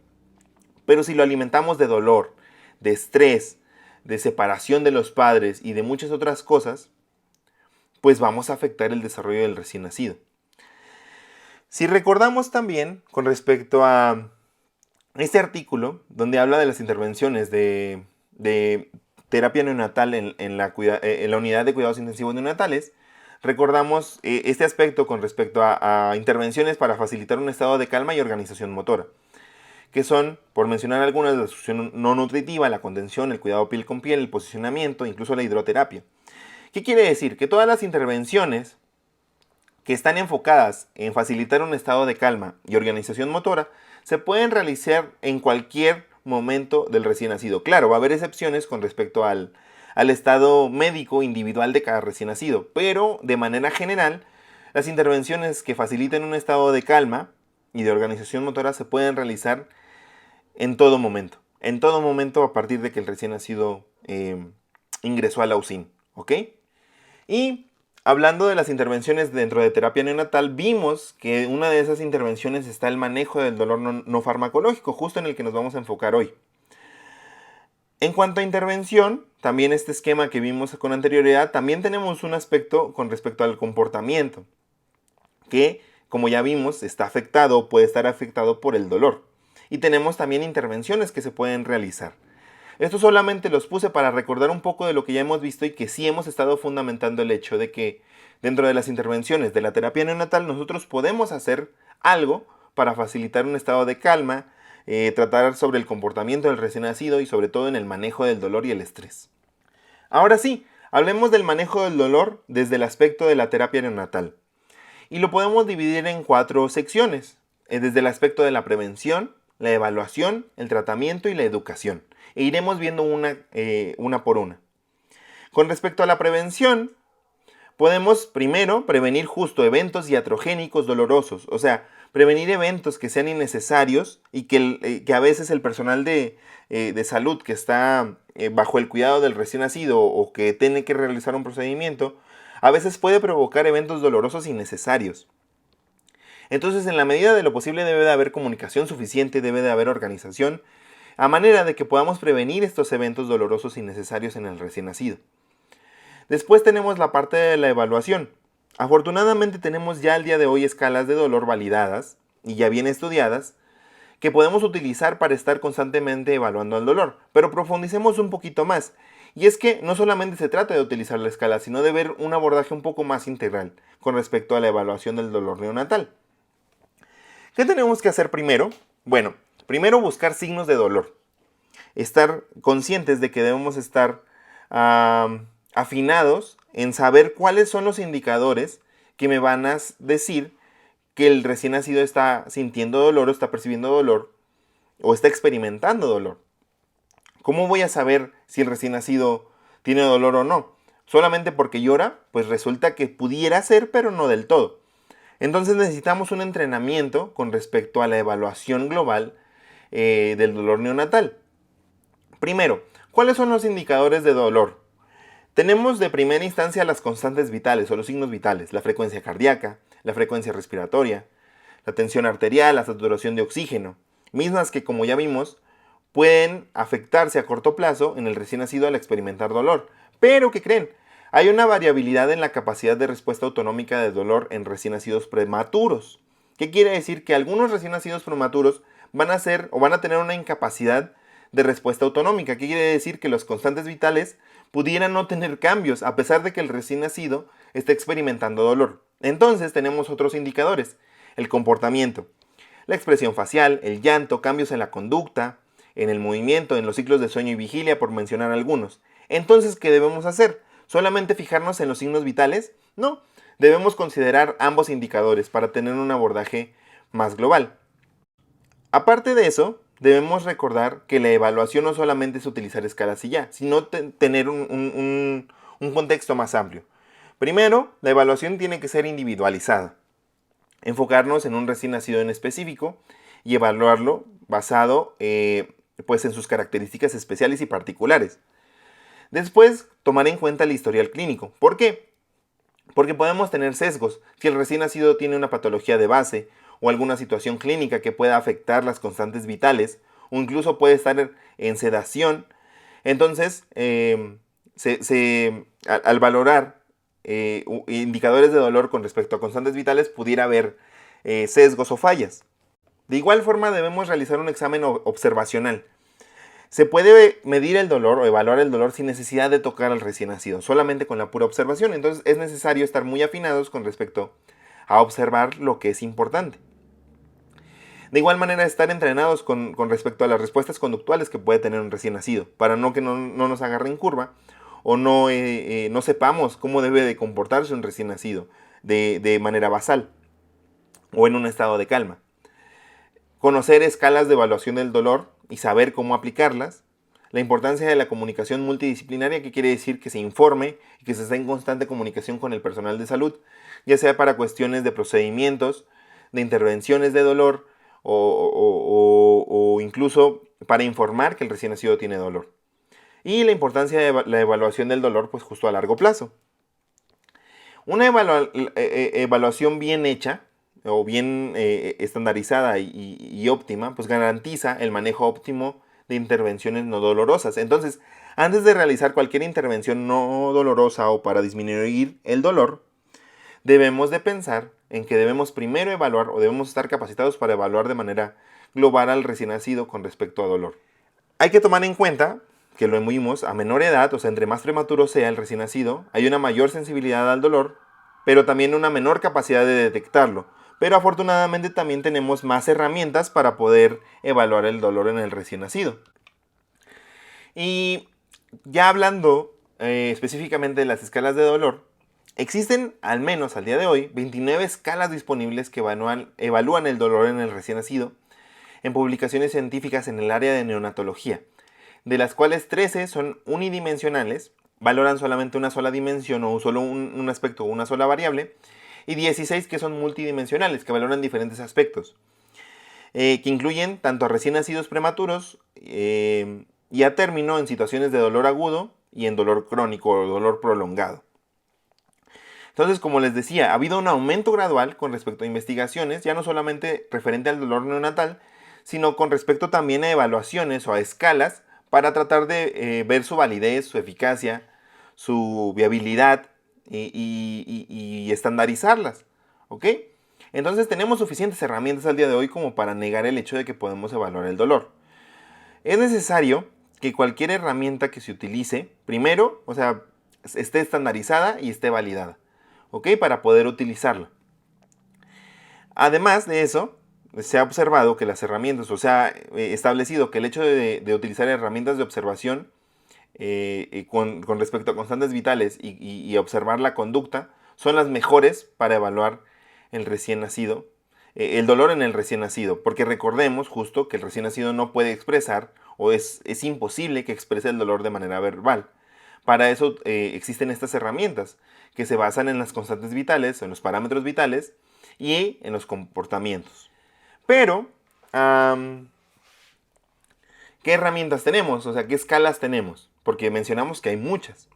Pero si lo alimentamos de dolor, de estrés, de separación de los padres y de muchas otras cosas, pues vamos a afectar el desarrollo del recién nacido. Si recordamos también con respecto a este artículo donde habla de las intervenciones de terapia neonatal en la unidad de cuidados intensivos neonatales, recordamos este aspecto con respecto a intervenciones para facilitar un estado de calma y organización motora, que son, por mencionar algunas, la succión no nutritiva, la contención, el cuidado piel con piel, el posicionamiento, incluso la hidroterapia. ¿Qué quiere decir? Que todas las intervenciones que están enfocadas en facilitar un estado de calma y organización motora se pueden realizar en cualquier momento del recién nacido. Claro, va a haber excepciones con respecto al estado médico individual de cada recién nacido, pero de manera general, las intervenciones que faciliten un estado de calma y de organización motora se pueden realizar en todo momento. En todo momento a partir de que el recién nacido ingresó a la UCIN. ¿Ok? Y hablando de las intervenciones dentro de terapia neonatal, vimos que una de esas intervenciones está el manejo del dolor no farmacológico, justo en el que nos vamos a enfocar hoy. En cuanto a intervención, también este esquema que vimos con anterioridad, también tenemos un aspecto con respecto al comportamiento, que como ya vimos está afectado o puede estar afectado por el dolor. Y tenemos también intervenciones que se pueden realizar. Esto solamente los puse para recordar un poco de lo que ya hemos visto y que sí hemos estado fundamentando el hecho de que dentro de las intervenciones de la terapia neonatal nosotros podemos hacer algo para facilitar un estado de calma, tratar sobre el comportamiento del recién nacido y sobre todo en el manejo del dolor y el estrés. Ahora sí, hablemos del manejo del dolor desde el aspecto de la terapia neonatal. Y lo podemos dividir en 4 secciones, desde el aspecto de la prevención, la evaluación, el tratamiento y la educación. E iremos viendo una por una. Con respecto a la prevención, podemos primero prevenir justo eventos iatrogénicos dolorosos, o sea, prevenir eventos que sean innecesarios y que a veces el personal de salud que está bajo el cuidado del recién nacido o que tiene que realizar un procedimiento, a veces puede provocar eventos dolorosos innecesarios. Entonces, en la medida de lo posible debe de haber comunicación suficiente, debe de haber organización, a manera de que podamos prevenir estos eventos dolorosos innecesarios en el recién nacido. Después tenemos la parte de la evaluación. Afortunadamente tenemos ya al día de hoy escalas de dolor validadas y ya bien estudiadas que podemos utilizar para estar constantemente evaluando el dolor, pero profundicemos un poquito más. Y es que no solamente se trata de utilizar la escala, sino de ver un abordaje un poco más integral con respecto a la evaluación del dolor neonatal. ¿Qué tenemos que hacer primero? Bueno, primero buscar signos de dolor. Estar conscientes de que debemos estar afinados en saber cuáles son los indicadores que me van a decir que el recién nacido está sintiendo dolor o está percibiendo dolor o está experimentando dolor. ¿Cómo voy a saber si el recién nacido tiene dolor o no? Solamente porque llora, pues resulta que pudiera ser, pero no del todo. Entonces necesitamos un entrenamiento con respecto a la evaluación global del dolor neonatal. Primero, ¿cuáles son los indicadores de dolor? Tenemos de primera instancia las constantes vitales o los signos vitales, la frecuencia cardíaca, la frecuencia respiratoria, la tensión arterial, la saturación de oxígeno, mismas que, como ya vimos, pueden afectarse a corto plazo en el recién nacido al experimentar dolor. Pero, ¿qué creen? Hay una variabilidad en la capacidad de respuesta autonómica de dolor en recién nacidos prematuros. ¿Qué quiere decir? Que algunos recién nacidos prematuros van a tener una incapacidad de respuesta autonómica. ¿Qué quiere decir? Que los constantes vitales pudieran no tener cambios a pesar de que el recién nacido esté experimentando dolor. Entonces tenemos otros indicadores: el comportamiento, la expresión facial, el llanto, cambios en la conducta, en el movimiento, en los ciclos de sueño y vigilia, por mencionar algunos. Entonces, ¿qué debemos hacer? ¿Solamente fijarnos en los signos vitales? No, debemos considerar ambos indicadores para tener un abordaje más global. Aparte de eso, debemos recordar que la evaluación no solamente es utilizar escalas y ya, sino tener un contexto más amplio. Primero, la evaluación tiene que ser individualizada. Enfocarnos en un recién nacido en específico y evaluarlo basado pues en sus características especiales y particulares. Después, tomar en cuenta el historial clínico. ¿Por qué? Porque podemos tener sesgos. Si el recién nacido tiene una patología de base o alguna situación clínica que pueda afectar las constantes vitales o incluso puede estar en sedación, entonces al valorar indicadores de dolor con respecto a constantes vitales pudiera haber sesgos o fallas. De igual forma debemos realizar un examen observacional. Se puede medir el dolor o evaluar el dolor sin necesidad de tocar al recién nacido, solamente con la pura observación. Entonces es necesario estar muy afinados con respecto a observar lo que es importante. De igual manera, estar entrenados con respecto a las respuestas conductuales que puede tener un recién nacido, para que no nos agarre en curva o no sepamos cómo debe de comportarse un recién nacido de manera basal o en un estado de calma. Conocer escalas de evaluación del dolor y saber cómo aplicarlas. La importancia de la comunicación multidisciplinaria, que quiere decir que se informe y que se esté en constante comunicación con el personal de salud, ya sea para cuestiones de procedimientos, de intervenciones de dolor o incluso para informar que el recién nacido tiene dolor. Y la importancia de la evaluación del dolor, pues justo a largo plazo. Una evaluación bien hecha o bien estandarizada y óptima, pues garantiza el manejo óptimo de intervenciones no dolorosas. Entonces, antes de realizar cualquier intervención no dolorosa o para disminuir el dolor, debemos de pensar en que debemos primero evaluar o debemos estar capacitados para evaluar de manera global al recién nacido con respecto a dolor. Hay que tomar en cuenta que lo vimos a menor edad, o sea, entre más prematuro sea el recién nacido, hay una mayor sensibilidad al dolor, pero también una menor capacidad de detectarlo. Pero afortunadamente también tenemos más herramientas para poder evaluar el dolor en el recién nacido. Y ya hablando específicamente de las escalas de dolor, existen al menos al día de hoy 29 escalas disponibles que evalúan el dolor en el recién nacido en publicaciones científicas en el área de neonatología, de las cuales 13 son unidimensionales, valoran solamente una sola dimensión o solo un aspecto o una sola variable, y 16 que son multidimensionales, que valoran diferentes aspectos, que incluyen tanto a recién nacidos prematuros y a término en situaciones de dolor agudo y en dolor crónico o dolor prolongado. Entonces, como les decía, ha habido un aumento gradual con respecto a investigaciones, ya no solamente referente al dolor neonatal, sino con respecto también a evaluaciones o a escalas para tratar de ver su validez, su eficacia, su viabilidad y estandarizarlas. ¿Ok? Entonces tenemos suficientes herramientas al día de hoy como para negar el hecho de que podemos evaluar el dolor. Es necesario que cualquier herramienta que se utilice, primero, o sea, esté estandarizada y esté validada, ¿ok? Para poder utilizarla. Además de eso, se ha observado que las herramientas, o sea, establecido que el hecho de utilizar herramientas de observación con respecto a constantes vitales y observar la conducta son las mejores para evaluar el recién nacido, el dolor en el recién nacido, porque recordemos justo que el recién nacido no puede expresar o es imposible que exprese el dolor de manera verbal. Para eso existen estas herramientas que se basan en las constantes vitales, en los parámetros vitales y en los comportamientos. Pero, ¿qué herramientas tenemos? O sea, ¿qué escalas tenemos? Porque mencionamos que hay muchas.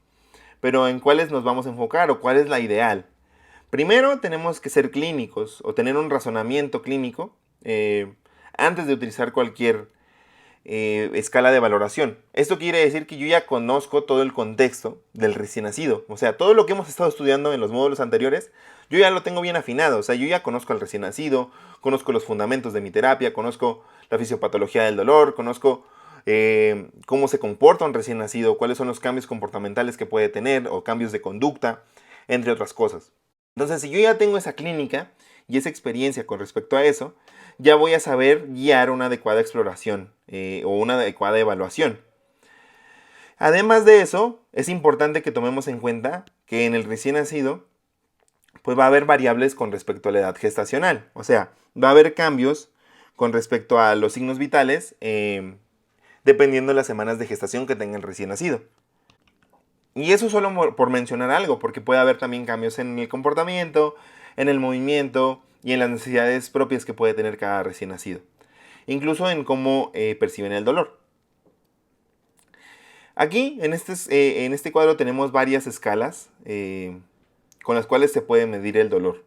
Pero ¿en cuáles nos vamos a enfocar o cuál es la ideal? Primero tenemos que ser clínicos o tener un razonamiento clínico antes de utilizar cualquier escala de valoración. Esto quiere decir que yo ya conozco todo el contexto del recién nacido. O sea, todo lo que hemos estado estudiando en los módulos anteriores, yo ya lo tengo bien afinado. O sea, yo ya conozco al recién nacido, conozco los fundamentos de mi terapia, conozco la fisiopatología del dolor, conozco cómo se comporta un recién nacido, cuáles son los cambios comportamentales que puede tener o cambios de conducta, entre otras cosas. Entonces, si yo ya tengo esa clínica y esa experiencia con respecto a eso, ya voy a saber guiar una adecuada exploración o una adecuada evaluación. Además de eso, es importante que tomemos en cuenta que en el recién nacido, pues va a haber variables con respecto a la edad gestacional. O sea, va a haber cambios con respecto a los signos vitales dependiendo de las semanas de gestación que tenga el recién nacido. Y eso solo por mencionar algo, porque puede haber también cambios en el comportamiento, en el movimiento y en las necesidades propias que puede tener cada recién nacido. Incluso en cómo perciben el dolor. Aquí, en este cuadro, tenemos varias escalas con las cuales se puede medir el dolor.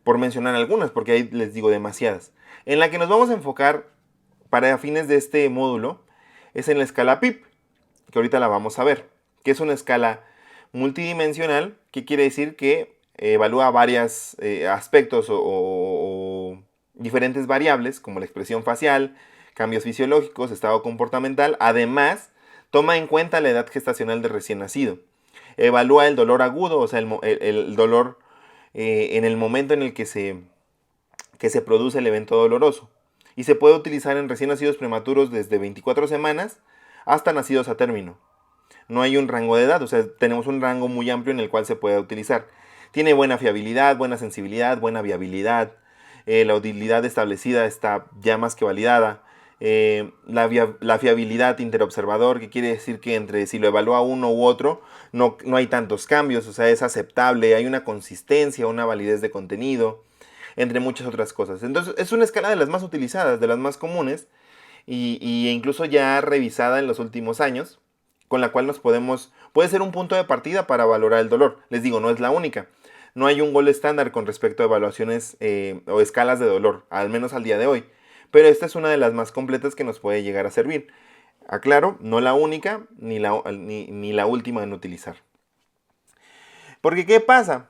Por mencionar algunas, porque ahí les digo demasiadas. En la que nos vamos a enfocar para fines de este módulo es en la escala PIP, que ahorita la vamos a ver, que es una escala multidimensional, que quiere decir que evalúa varios aspectos o diferentes variables, como la expresión facial, cambios fisiológicos, estado comportamental. Además, toma en cuenta la edad gestacional del recién nacido. Evalúa el dolor agudo, o sea, el dolor en el momento en el que se produce el evento doloroso. Y se puede utilizar en recién nacidos prematuros desde 24 semanas hasta nacidos a término. No hay un rango de edad, o sea, tenemos un rango muy amplio en el cual se puede utilizar. Tiene buena fiabilidad, buena sensibilidad, buena viabilidad. La utilidad establecida está ya más que validada. La fiabilidad interobservador, que quiere decir que entre si lo evalúa uno u otro, no hay tantos cambios, o sea, es aceptable, hay una consistencia, una validez de contenido, entre muchas otras cosas. Entonces, es una escala de las más utilizadas, de las más comunes, y incluso ya revisada en los últimos años, con la cual puede ser un punto de partida para valorar el dolor. Les digo, no es la única. No hay un gol estándar con respecto a evaluaciones o escalas de dolor, al menos al día de hoy. Pero esta es una de las más completas que nos puede llegar a servir. Aclaro, no la única ni la última en utilizar. Porque, ¿qué pasa?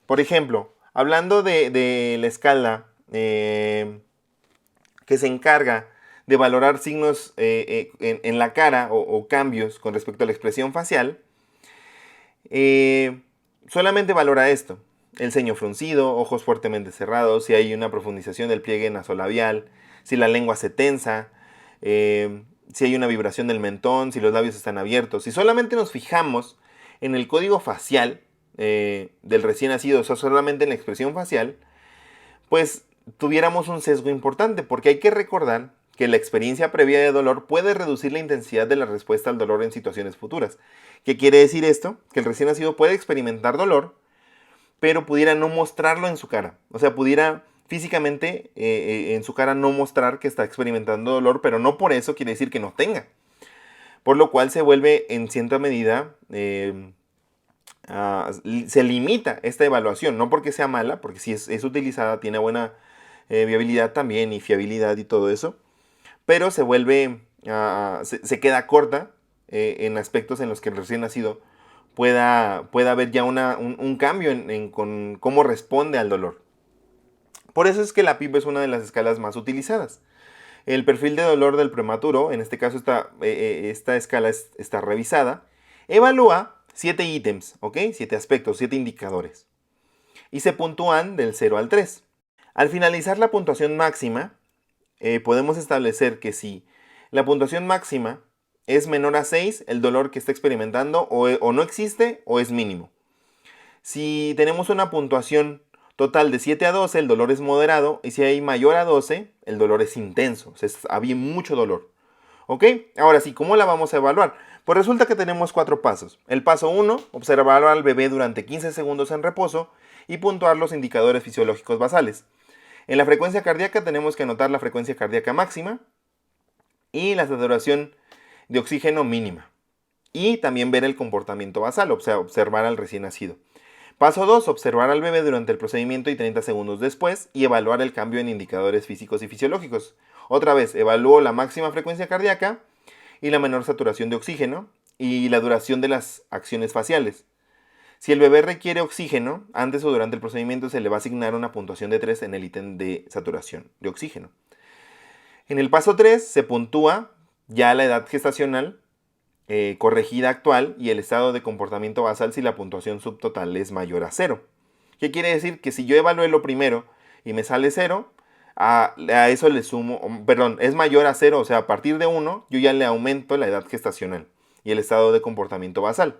Por ejemplo, hablando de la escala que se encarga de valorar signos en la cara o cambios con respecto a la expresión facial, solamente valora esto: el ceño fruncido, ojos fuertemente cerrados, si hay una profundización del pliegue nasolabial, si la lengua se tensa, si hay una vibración del mentón, si los labios están abiertos. Si solamente nos fijamos en el código facial del recién nacido, o sea, solamente en la expresión facial, pues tuviéramos un sesgo importante, porque hay que recordar que la experiencia previa de dolor puede reducir la intensidad de la respuesta al dolor en situaciones futuras. ¿Qué quiere decir esto? Que el recién nacido puede experimentar dolor, pero pudiera no mostrarlo en su cara. O sea, pudiera físicamente en su cara no mostrar que está experimentando dolor, pero no por eso quiere decir que no tenga. Por lo cual se vuelve en cierta medida, se limita esta evaluación, no porque sea mala, porque si es utilizada tiene buena viabilidad también y fiabilidad y todo eso, pero se vuelve, se queda corta en aspectos en los que el recién nacido pueda haber ya un cambio con cómo responde al dolor. Por eso es que la PIP es una de las escalas más utilizadas. El perfil de dolor del prematuro, en este caso esta escala está revisada, evalúa 7 ítems, ¿ok? 7 aspectos, 7 indicadores. Y se puntúan del 0 al 3. Al finalizar la puntuación máxima, podemos establecer que si la puntuación máxima es menor a 6, el dolor que está experimentando o no existe o es mínimo. Si tenemos una puntuación total de 7 a 12, el dolor es moderado, y si hay mayor a 12, el dolor es intenso, o sea, había mucho dolor. ¿Ok? Ahora sí, ¿cómo la vamos a evaluar? Pues resulta que tenemos 4 pasos. El paso 1, observar al bebé durante 15 segundos en reposo y puntuar los indicadores fisiológicos basales. En la frecuencia cardíaca tenemos que anotar la frecuencia cardíaca máxima y la saturación de oxígeno mínima. Y también ver el comportamiento basal, o sea, observar al recién nacido. Paso 2, observar al bebé durante el procedimiento y 30 segundos después y evaluar el cambio en indicadores físicos y fisiológicos. Otra vez, evalúo la máxima frecuencia cardíaca y la menor saturación de oxígeno y la duración de las acciones faciales. Si el bebé requiere oxígeno, antes o durante el procedimiento se le va a asignar una puntuación de 3 en el ítem de saturación de oxígeno. En el paso 3 se puntúa ya la edad gestacional corregida actual y el estado de comportamiento basal si la puntuación subtotal es mayor a 0. ¿Qué quiere decir? Que si yo evalué lo primero y me sale 0, a eso le sumo, perdón, es mayor a 0, o sea, a partir de 1, yo ya le aumento la edad gestacional y el estado de comportamiento basal.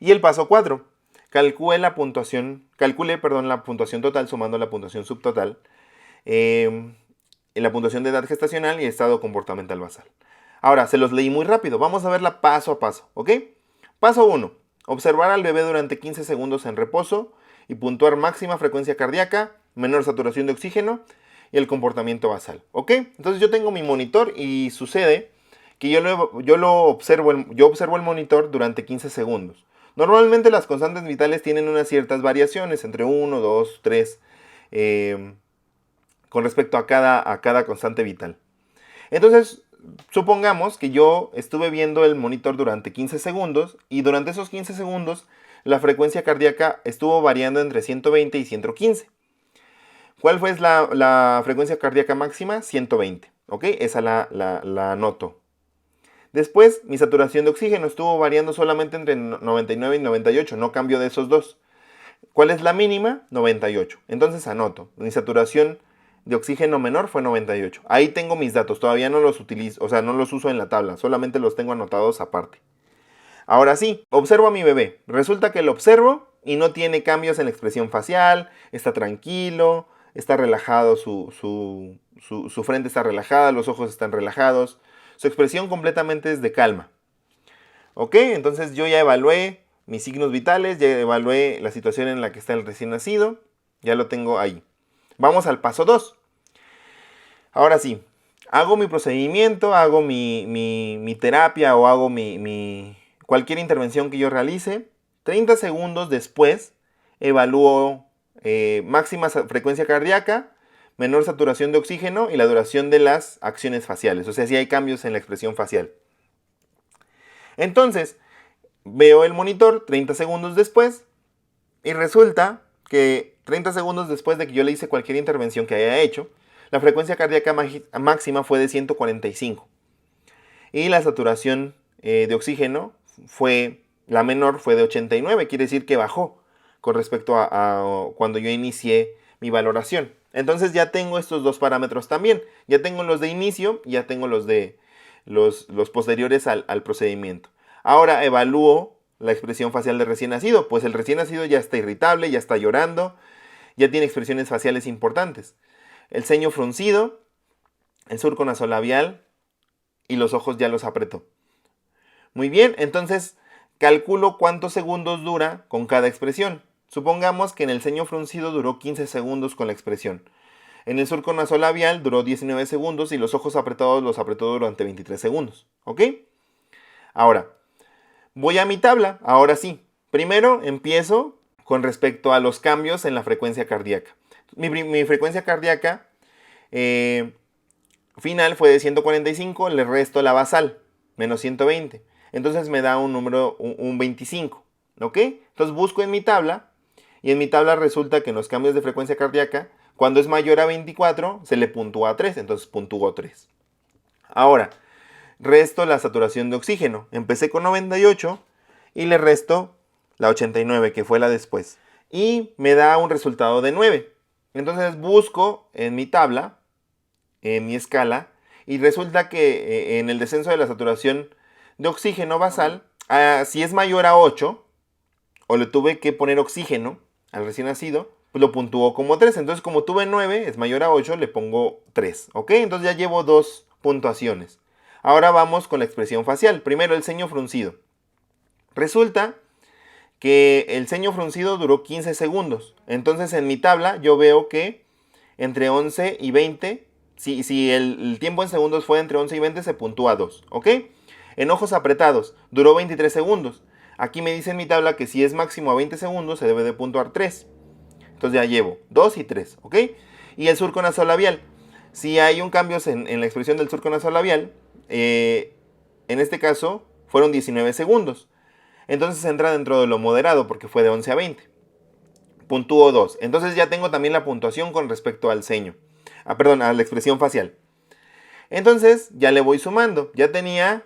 Y el paso 4, calcule la puntuación total sumando la puntuación subtotal, la puntuación de edad gestacional y estado comportamental basal. Ahora, se los leí muy rápido, vamos a verla paso a paso, ¿ok? Paso 1, observar al bebé durante 15 segundos en reposo y puntuar máxima frecuencia cardíaca, menor saturación de oxígeno y el comportamiento basal, ¿ok? Entonces yo tengo mi monitor y sucede que yo observo el monitor durante 15 segundos. Normalmente las constantes vitales tienen unas ciertas variaciones, entre 1, 2, 3, con respecto a cada constante vital. Entonces, supongamos que yo estuve viendo el monitor durante 15 segundos y durante esos 15 segundos la frecuencia cardíaca estuvo variando entre 120 y 115. ¿Cuál fue la frecuencia cardíaca máxima? 120, ¿ok? Esa la anoto. Después, mi saturación de oxígeno estuvo variando solamente entre 99 y 98, no cambió de esos dos. ¿Cuál es la mínima? 98. Entonces anoto, mi saturación de oxígeno menor fue 98. Ahí tengo mis datos, todavía no los utilizo, o sea, no los uso en la tabla, solamente los tengo anotados aparte. Ahora sí, observo a mi bebé. Resulta que lo observo y no tiene cambios en la expresión facial, está tranquilo, está relajado, su frente está relajada, los ojos están relajados, su expresión completamente es de calma. ¿Ok? Entonces yo ya evalué mis signos vitales, ya evalué la situación en la que está el recién nacido, ya lo tengo ahí. Vamos al paso 2. Ahora sí, hago mi procedimiento, hago mi terapia o hago cualquier intervención que yo realice. 30 segundos después evalúo máxima frecuencia cardíaca, menor saturación de oxígeno y la duración de las acciones faciales. O sea, si hay cambios en la expresión facial. Entonces, veo el monitor 30 segundos después y resulta que 30 segundos después de que yo le hice cualquier intervención que haya hecho, la frecuencia cardíaca máxima fue de 145. Y la saturación de oxígeno la menor fue de 89, quiere decir que bajó con respecto a cuando yo inicié mi valoración. Entonces ya tengo estos dos parámetros también. Ya tengo los de inicio y ya tengo los de los posteriores al procedimiento. Ahora evalúo la expresión facial de recién nacido. Pues el recién nacido ya está irritable, ya está llorando, ya tiene expresiones faciales importantes. El ceño fruncido, el surco nasolabial y los ojos ya los apretó. Muy bien, entonces calculo cuántos segundos dura con cada expresión. Supongamos que en el ceño fruncido duró 15 segundos con la expresión. En el surco nasolabial duró 19 segundos y los ojos apretados los apretó durante 23 segundos. ¿Ok? Ahora, voy a mi tabla. Ahora sí. Primero empiezo con respecto a los cambios en la frecuencia cardíaca. Mi frecuencia cardíaca final fue de 145, le resto la basal, menos 120. Entonces me da un número, un 25. ¿Ok? Entonces busco en mi tabla y en mi tabla resulta que en los cambios de frecuencia cardíaca, cuando es mayor a 24, se le puntúa a 3, entonces puntúo 3. Ahora, resto la saturación de oxígeno. Empecé con 98 y le resto la 89, que fue la después. Y me da un resultado de 9. Entonces busco en mi tabla, en mi escala, y resulta que en el descenso de la saturación de oxígeno basal, si es mayor a 8, o le tuve que poner oxígeno al recién nacido, pues lo puntúo como 3. Entonces, como tuve 9, es mayor a 8, le pongo 3. ¿Ok? Entonces ya llevo 2 puntuaciones. Ahora vamos con la expresión facial. Primero el ceño fruncido. Resulta que el ceño fruncido duró 15 segundos. Entonces en mi tabla yo veo que entre 11 y 20, si el tiempo en segundos fue entre 11 y 20, se puntúa 2. ¿Ok? En ojos apretados duró 23 segundos. Aquí me dice en mi tabla que si es máximo a 20 segundos se debe de puntuar 3. Entonces ya llevo 2 y 3, ¿ok? Y el surco nasolabial. Si hay un cambio en la expresión del surco nasolabial, en este caso fueron 19 segundos. Entonces entra dentro de lo moderado porque fue de 11 a 20. Puntúo 2. Entonces ya tengo también la puntuación con respecto al ceño. Perdón, a la expresión facial. Entonces ya le voy sumando. Ya tenía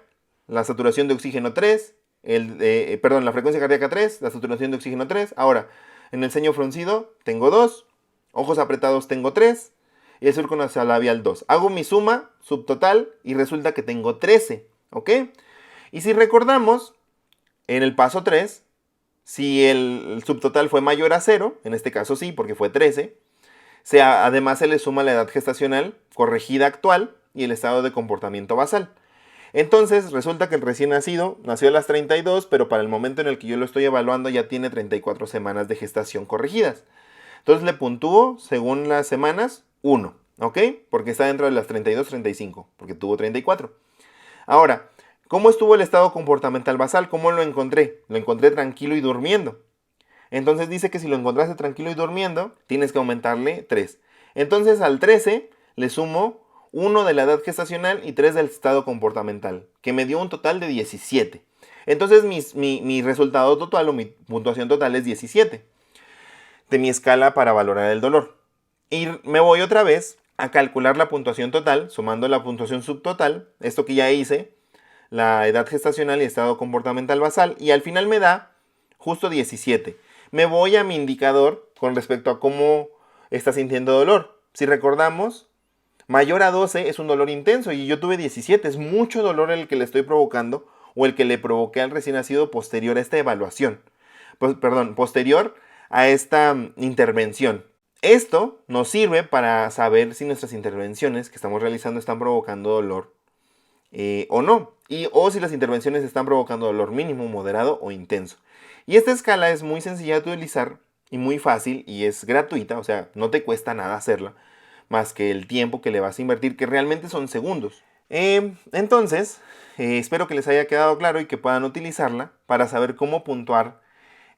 la saturación de oxígeno 3, la frecuencia cardíaca 3, la saturación de oxígeno 3. Ahora, en el ceño fruncido tengo 2, ojos apretados tengo 3 y el surco nasolabial 2. Hago mi suma subtotal y resulta que tengo 13, ¿ok? Y si recordamos, en el paso 3, si el subtotal fue mayor a 0, en este caso sí, porque fue 13, además se le suma la edad gestacional corregida actual y el estado de comportamiento basal. Entonces resulta que el recién nacido nació a las 32, pero para el momento en el que yo lo estoy evaluando ya tiene 34 semanas de gestación corregidas. Entonces le puntúo, según las semanas, 1, ¿ok? Porque está dentro de las 32-35, porque tuvo 34. Ahora, ¿cómo estuvo el estado comportamental basal? ¿Cómo lo encontré? Lo encontré tranquilo y durmiendo. Entonces dice que si lo encontraste tranquilo y durmiendo, tienes que aumentarle 3. Entonces al 13 le sumo 1 de la edad gestacional y 3 del estado comportamental, que me dio un total de 17. Entonces mi resultado total o mi puntuación total es 17 de mi escala para valorar el dolor. Y me voy otra vez a calcular la puntuación total, sumando la puntuación subtotal, esto que ya hice, la edad gestacional y estado comportamental basal, y al final me da justo 17. Me voy a mi indicador con respecto a cómo está sintiendo dolor. Si recordamos, mayor a 12 es un dolor intenso y yo tuve 17. Es mucho dolor el que le estoy provocando o el que le provoqué al recién nacido posterior a esta evaluación. Posterior a esta intervención. Esto nos sirve para saber si nuestras intervenciones que estamos realizando están provocando dolor o no. O si las intervenciones están provocando dolor mínimo, moderado o intenso. Y esta escala es muy sencilla de utilizar y muy fácil y es gratuita, o sea, no te cuesta nada hacerla, más que el tiempo que le vas a invertir, que realmente son segundos. Entonces, espero que les haya quedado claro y que puedan utilizarla para saber cómo puntuar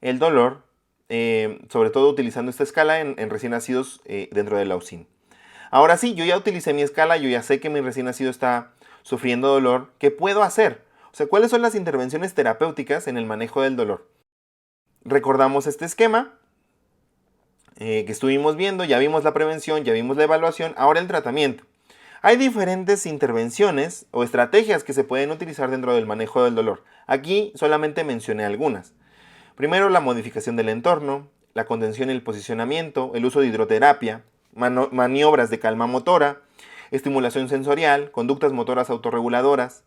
el dolor, sobre todo utilizando esta escala en recién nacidos dentro de la UCIN. Ahora sí, yo ya utilicé mi escala, yo ya sé que mi recién nacido está sufriendo dolor. ¿Qué puedo hacer? O sea, ¿cuáles son las intervenciones terapéuticas en el manejo del dolor? Recordamos este esquema. que estuvimos viendo, ya vimos la prevención, ya vimos la evaluación, ahora el tratamiento. Hay diferentes intervenciones o estrategias que se pueden utilizar dentro del manejo del dolor. Aquí solamente mencioné algunas. Primero, la modificación del entorno, la contención y el posicionamiento, el uso de hidroterapia, maniobras de calma motora, estimulación sensorial, conductas motoras autorreguladoras,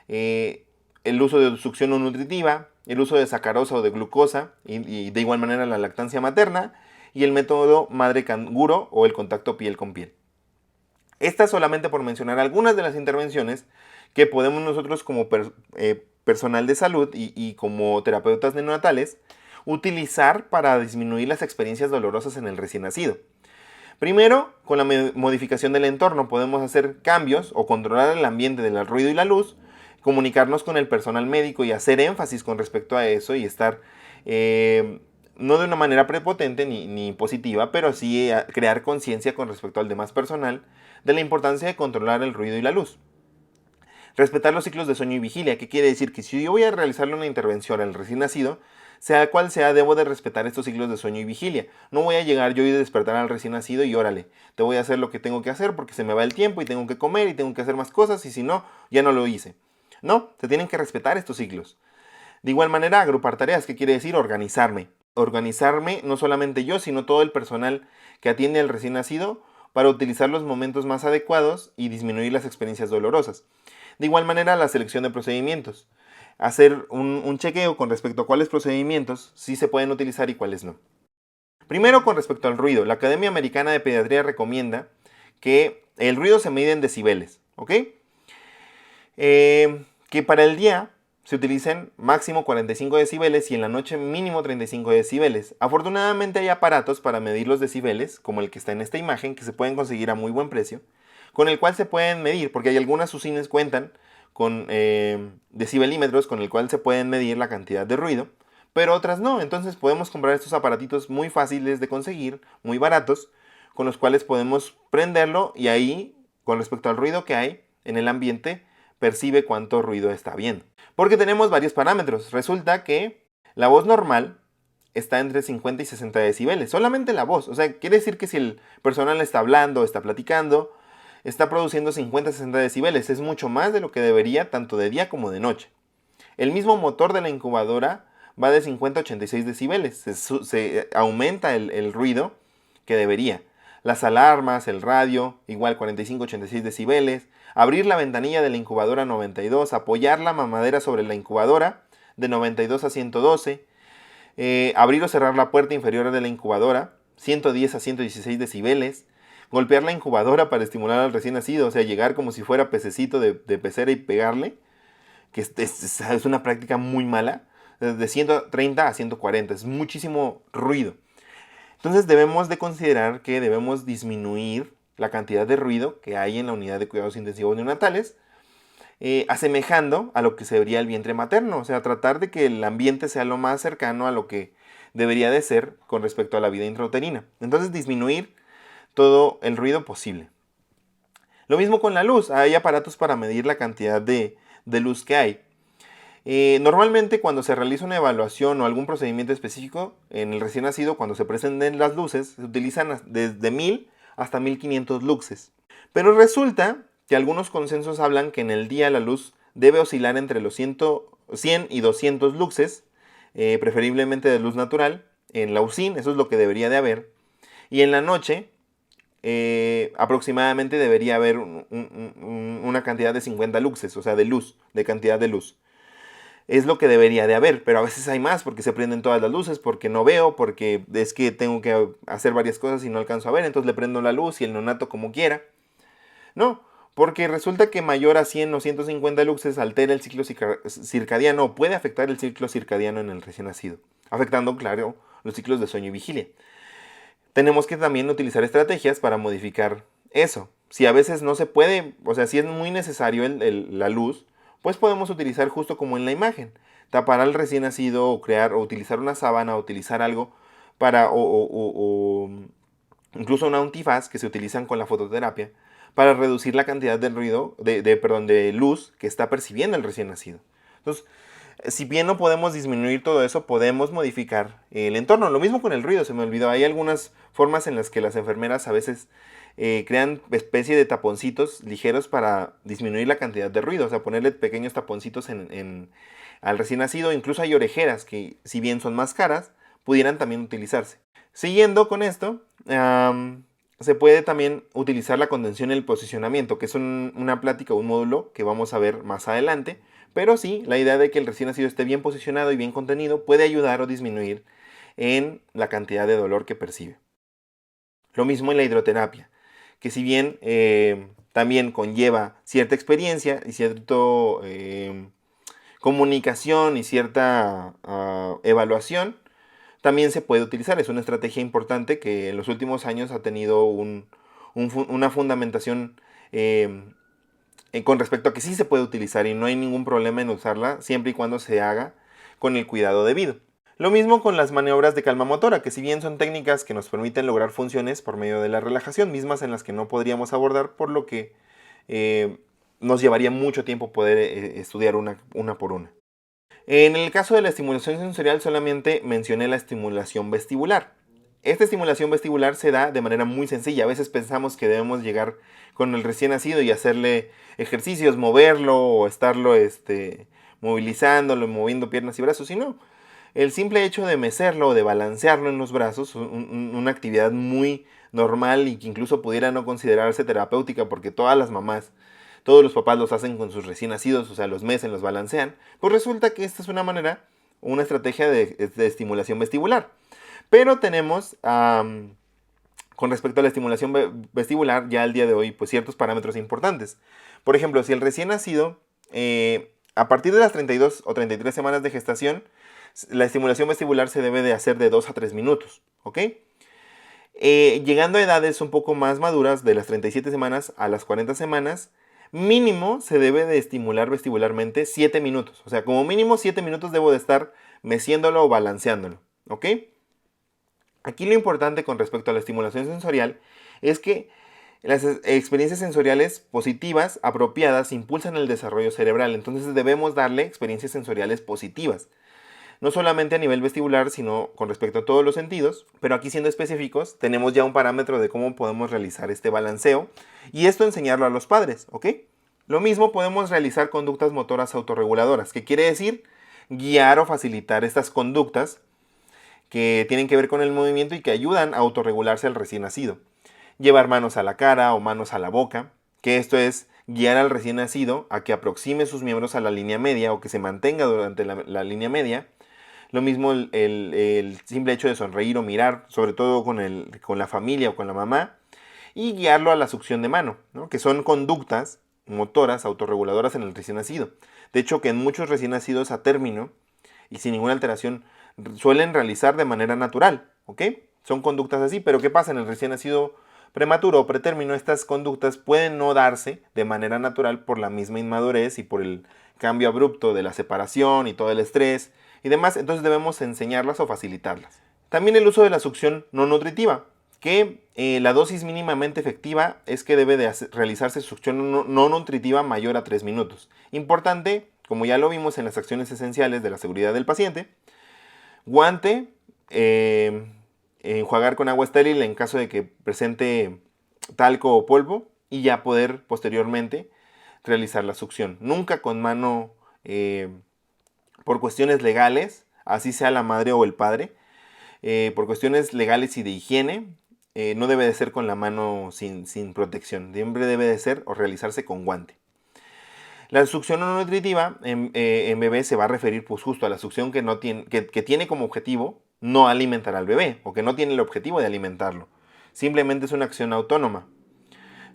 el uso de succión no nutritiva, el uso de sacarosa o de glucosa y de igual manera la lactancia materna y el método madre canguro o el contacto piel con piel. Estas solamente por mencionar algunas de las intervenciones que podemos nosotros como personal de salud y como terapeutas neonatales utilizar para disminuir las experiencias dolorosas en el recién nacido. Primero, con la modificación del entorno podemos hacer cambios o controlar el ambiente del ruido y la luz, comunicarnos con el personal médico y hacer énfasis con respecto a eso y estar no de una manera prepotente ni positiva, pero sí crear conciencia con respecto al demás personal de la importancia de controlar el ruido y la luz. Respetar los ciclos de sueño y vigilia, que quiere decir que si yo voy a realizarle una intervención al recién nacido, sea cual sea, debo de respetar estos ciclos de sueño y vigilia. No voy a llegar yo y despertar al recién nacido y órale, te voy a hacer lo que tengo que hacer porque se me va el tiempo y tengo que comer y tengo que hacer más cosas y si no, ya no lo hice. No, se tienen que respetar estos ciclos. De igual manera, agrupar tareas, que quiere decir organizarme. Organizarme no solamente yo, sino todo el personal que atiende al recién nacido para utilizar los momentos más adecuados y disminuir las experiencias dolorosas. De igual manera, la selección de procedimientos. Hacer un chequeo con respecto a cuáles procedimientos sí se pueden utilizar y cuáles no. Primero, con respecto al ruido. La Academia Americana de Pediatría recomienda que el ruido se mide en decibeles, ¿ok? Que para el día se utilicen máximo 45 decibeles y en la noche mínimo 35 decibeles. Afortunadamente hay aparatos para medir los decibeles, como el que está en esta imagen, que se pueden conseguir a muy buen precio, con el cual se pueden medir, porque hay algunas usines cuentan con decibelímetros con el cual se pueden medir la cantidad de ruido, pero otras no. Entonces podemos comprar estos aparatitos muy fáciles de conseguir, muy baratos, con los cuales podemos prenderlo y ahí, con respecto al ruido que hay en el ambiente, percibe cuánto ruido está habiendo. Porque tenemos varios parámetros. Resulta que la voz normal está entre 50 y 60 decibeles. Solamente la voz. O sea, quiere decir que si el personal está hablando, está platicando, está produciendo 50 a 60 decibeles. Es mucho más de lo que debería tanto de día como de noche. El mismo motor de la incubadora va de 50 a 86 decibeles. Se aumenta el ruido que debería. Las alarmas, el radio, igual 45 a 86 decibeles. Abrir la ventanilla de la incubadora 92. Apoyar la mamadera sobre la incubadora de 92 a 112. Abrir o cerrar la puerta inferior de la incubadora 110 a 116 decibeles. Golpear la incubadora para estimular al recién nacido, o sea, llegar como si fuera pececito de pecera y pegarle, que es una práctica muy mala, de 130 a 140, es muchísimo ruido. Entonces debemos de considerar que debemos disminuir la cantidad de ruido que hay en la unidad de cuidados intensivos neonatales, asemejando a lo que se vería el vientre materno, o sea, tratar de que el ambiente sea lo más cercano a lo que debería de ser con respecto a la vida intrauterina. Entonces disminuir todo el ruido posible. Lo mismo con la luz, hay aparatos para medir la cantidad de luz que hay. Normalmente cuando se realiza una evaluación o algún procedimiento específico en el recién nacido, cuando se presenten las luces, se utilizan desde 1000 hasta 1500 luxes. Pero resulta que algunos consensos hablan que en el día la luz debe oscilar entre los 100 y 200 luxes, preferiblemente de luz natural, en la UCIN, eso es lo que debería de haber. Y en la noche, aproximadamente debería haber una cantidad de 50 luxes, o sea, de luz, de cantidad de luz. Es lo que debería de haber, pero a veces hay más porque se prenden todas las luces, porque no veo, porque es que tengo que hacer varias cosas y no alcanzo a ver, entonces le prendo la luz y el neonato como quiera. No, porque resulta que mayor a 100 o 150 luxes altera el ciclo circadiano o puede afectar el ciclo circadiano en el recién nacido, afectando, claro, los ciclos de sueño y vigilia. Tenemos que también utilizar estrategias para modificar eso. Si a veces no se puede, o sea, si es muy necesario la luz, pues podemos utilizar justo como en la imagen. Tapar al recién nacido o crear o utilizar una sábana o utilizar algo para, o incluso un antifaz que se utilizan con la fototerapia para reducir la cantidad de ruido, de luz que está percibiendo el recién nacido. Entonces, Si bien no podemos disminuir todo eso, podemos modificar el entorno. Lo mismo con el ruido, se me olvidó. Hay algunas formas en las que las enfermeras a veces crean especie de taponcitos ligeros para disminuir la cantidad de ruido. O sea, ponerle pequeños taponcitos al recién nacido. Incluso hay orejeras que, si bien son más caras, pudieran también utilizarse. Siguiendo con esto, se puede también utilizar la contención y el posicionamiento, que es una plática, un módulo que vamos a ver más adelante. Pero sí, la idea de que el recién nacido esté bien posicionado y bien contenido puede ayudar o disminuir en la cantidad de dolor que percibe. Lo mismo en la hidroterapia, que si bien también conlleva cierta experiencia y cierta comunicación y cierta evaluación, también se puede utilizar. Es una estrategia importante que en los últimos años ha tenido una fundamentación con respecto a que sí se puede utilizar y no hay ningún problema en usarla siempre y cuando se haga con el cuidado debido. Lo mismo con las maniobras de calma motora, que si bien son técnicas que nos permiten lograr funciones por medio de la relajación, mismas en las que no podríamos abordar, por lo que nos llevaría mucho tiempo poder estudiar una por una. En el caso de la estimulación sensorial solamente mencioné la estimulación vestibular. Esta estimulación vestibular se da de manera muy sencilla. A veces pensamos que debemos llegar con el recién nacido y hacerle ejercicios, moverlo o estarlo movilizándolo, moviendo piernas y brazos, y no. El simple hecho de mecerlo o de balancearlo en los brazos, una actividad muy normal y que incluso pudiera no considerarse terapéutica porque todas las mamás, todos los papás los hacen con sus recién nacidos, o sea, los mecen, los balancean, pues resulta que esta es una manera, una estrategia de estimulación vestibular. Pero tenemos, con respecto a la estimulación vestibular, ya al día de hoy, pues ciertos parámetros importantes. Por ejemplo, si el recién nacido, a partir de las 32 o 33 semanas de gestación, la estimulación vestibular se debe de hacer de 2 a 3 minutos, ¿ok? Llegando a edades un poco más maduras, de las 37 semanas a las 40 semanas, mínimo se debe de estimular vestibularmente 7 minutos. O sea, como mínimo 7 minutos debo de estar meciéndolo o balanceándolo, ¿ok? Aquí lo importante con respecto a la estimulación sensorial es que las experiencias sensoriales positivas, apropiadas, impulsan el desarrollo cerebral. Entonces debemos darle experiencias sensoriales positivas. No solamente a nivel vestibular, sino con respecto a todos los sentidos. Pero aquí, siendo específicos, tenemos ya un parámetro de cómo podemos realizar este balanceo. Y esto enseñarlo a los padres, ¿ok? Lo mismo podemos realizar conductas motoras autorreguladoras, que quiere decir guiar o facilitar estas conductas que tienen que ver con el movimiento y que ayudan a autorregularse al recién nacido. Llevar manos a la cara o manos a la boca, que esto es guiar al recién nacido a que aproxime sus miembros a la línea media o que se mantenga durante la línea media. Lo mismo el simple hecho de sonreír o mirar, sobre todo con la familia o con la mamá, y guiarlo a la succión de mano, ¿no? Que son conductas motoras autorreguladoras en el recién nacido. De hecho, que en muchos recién nacidos a término y sin ninguna alteración suelen realizar de manera natural, ¿ok? Son conductas así, pero ¿qué pasa en el recién nacido prematuro o pretérmino? Estas conductas pueden no darse de manera natural por la misma inmadurez y por el cambio abrupto de la separación y todo el estrés y demás, entonces debemos enseñarlas o facilitarlas. También el uso de la succión no nutritiva, que la dosis mínimamente efectiva es que debe de realizarse succión no nutritiva mayor a 3 minutos. Importante, como ya lo vimos en las acciones esenciales de la seguridad del paciente, guante, enjuagar con agua estéril en caso de que presente talco o polvo y ya poder posteriormente realizar la succión. Nunca con mano, por cuestiones legales, así sea la madre o el padre, por cuestiones legales y de higiene, no debe de ser con la mano sin protección. Siempre debe de ser o realizarse con guante. La succión no nutritiva en bebé se va a referir pues justo a la succión que tiene como objetivo no alimentar al bebé o que no tiene el objetivo de alimentarlo. Simplemente es una acción autónoma.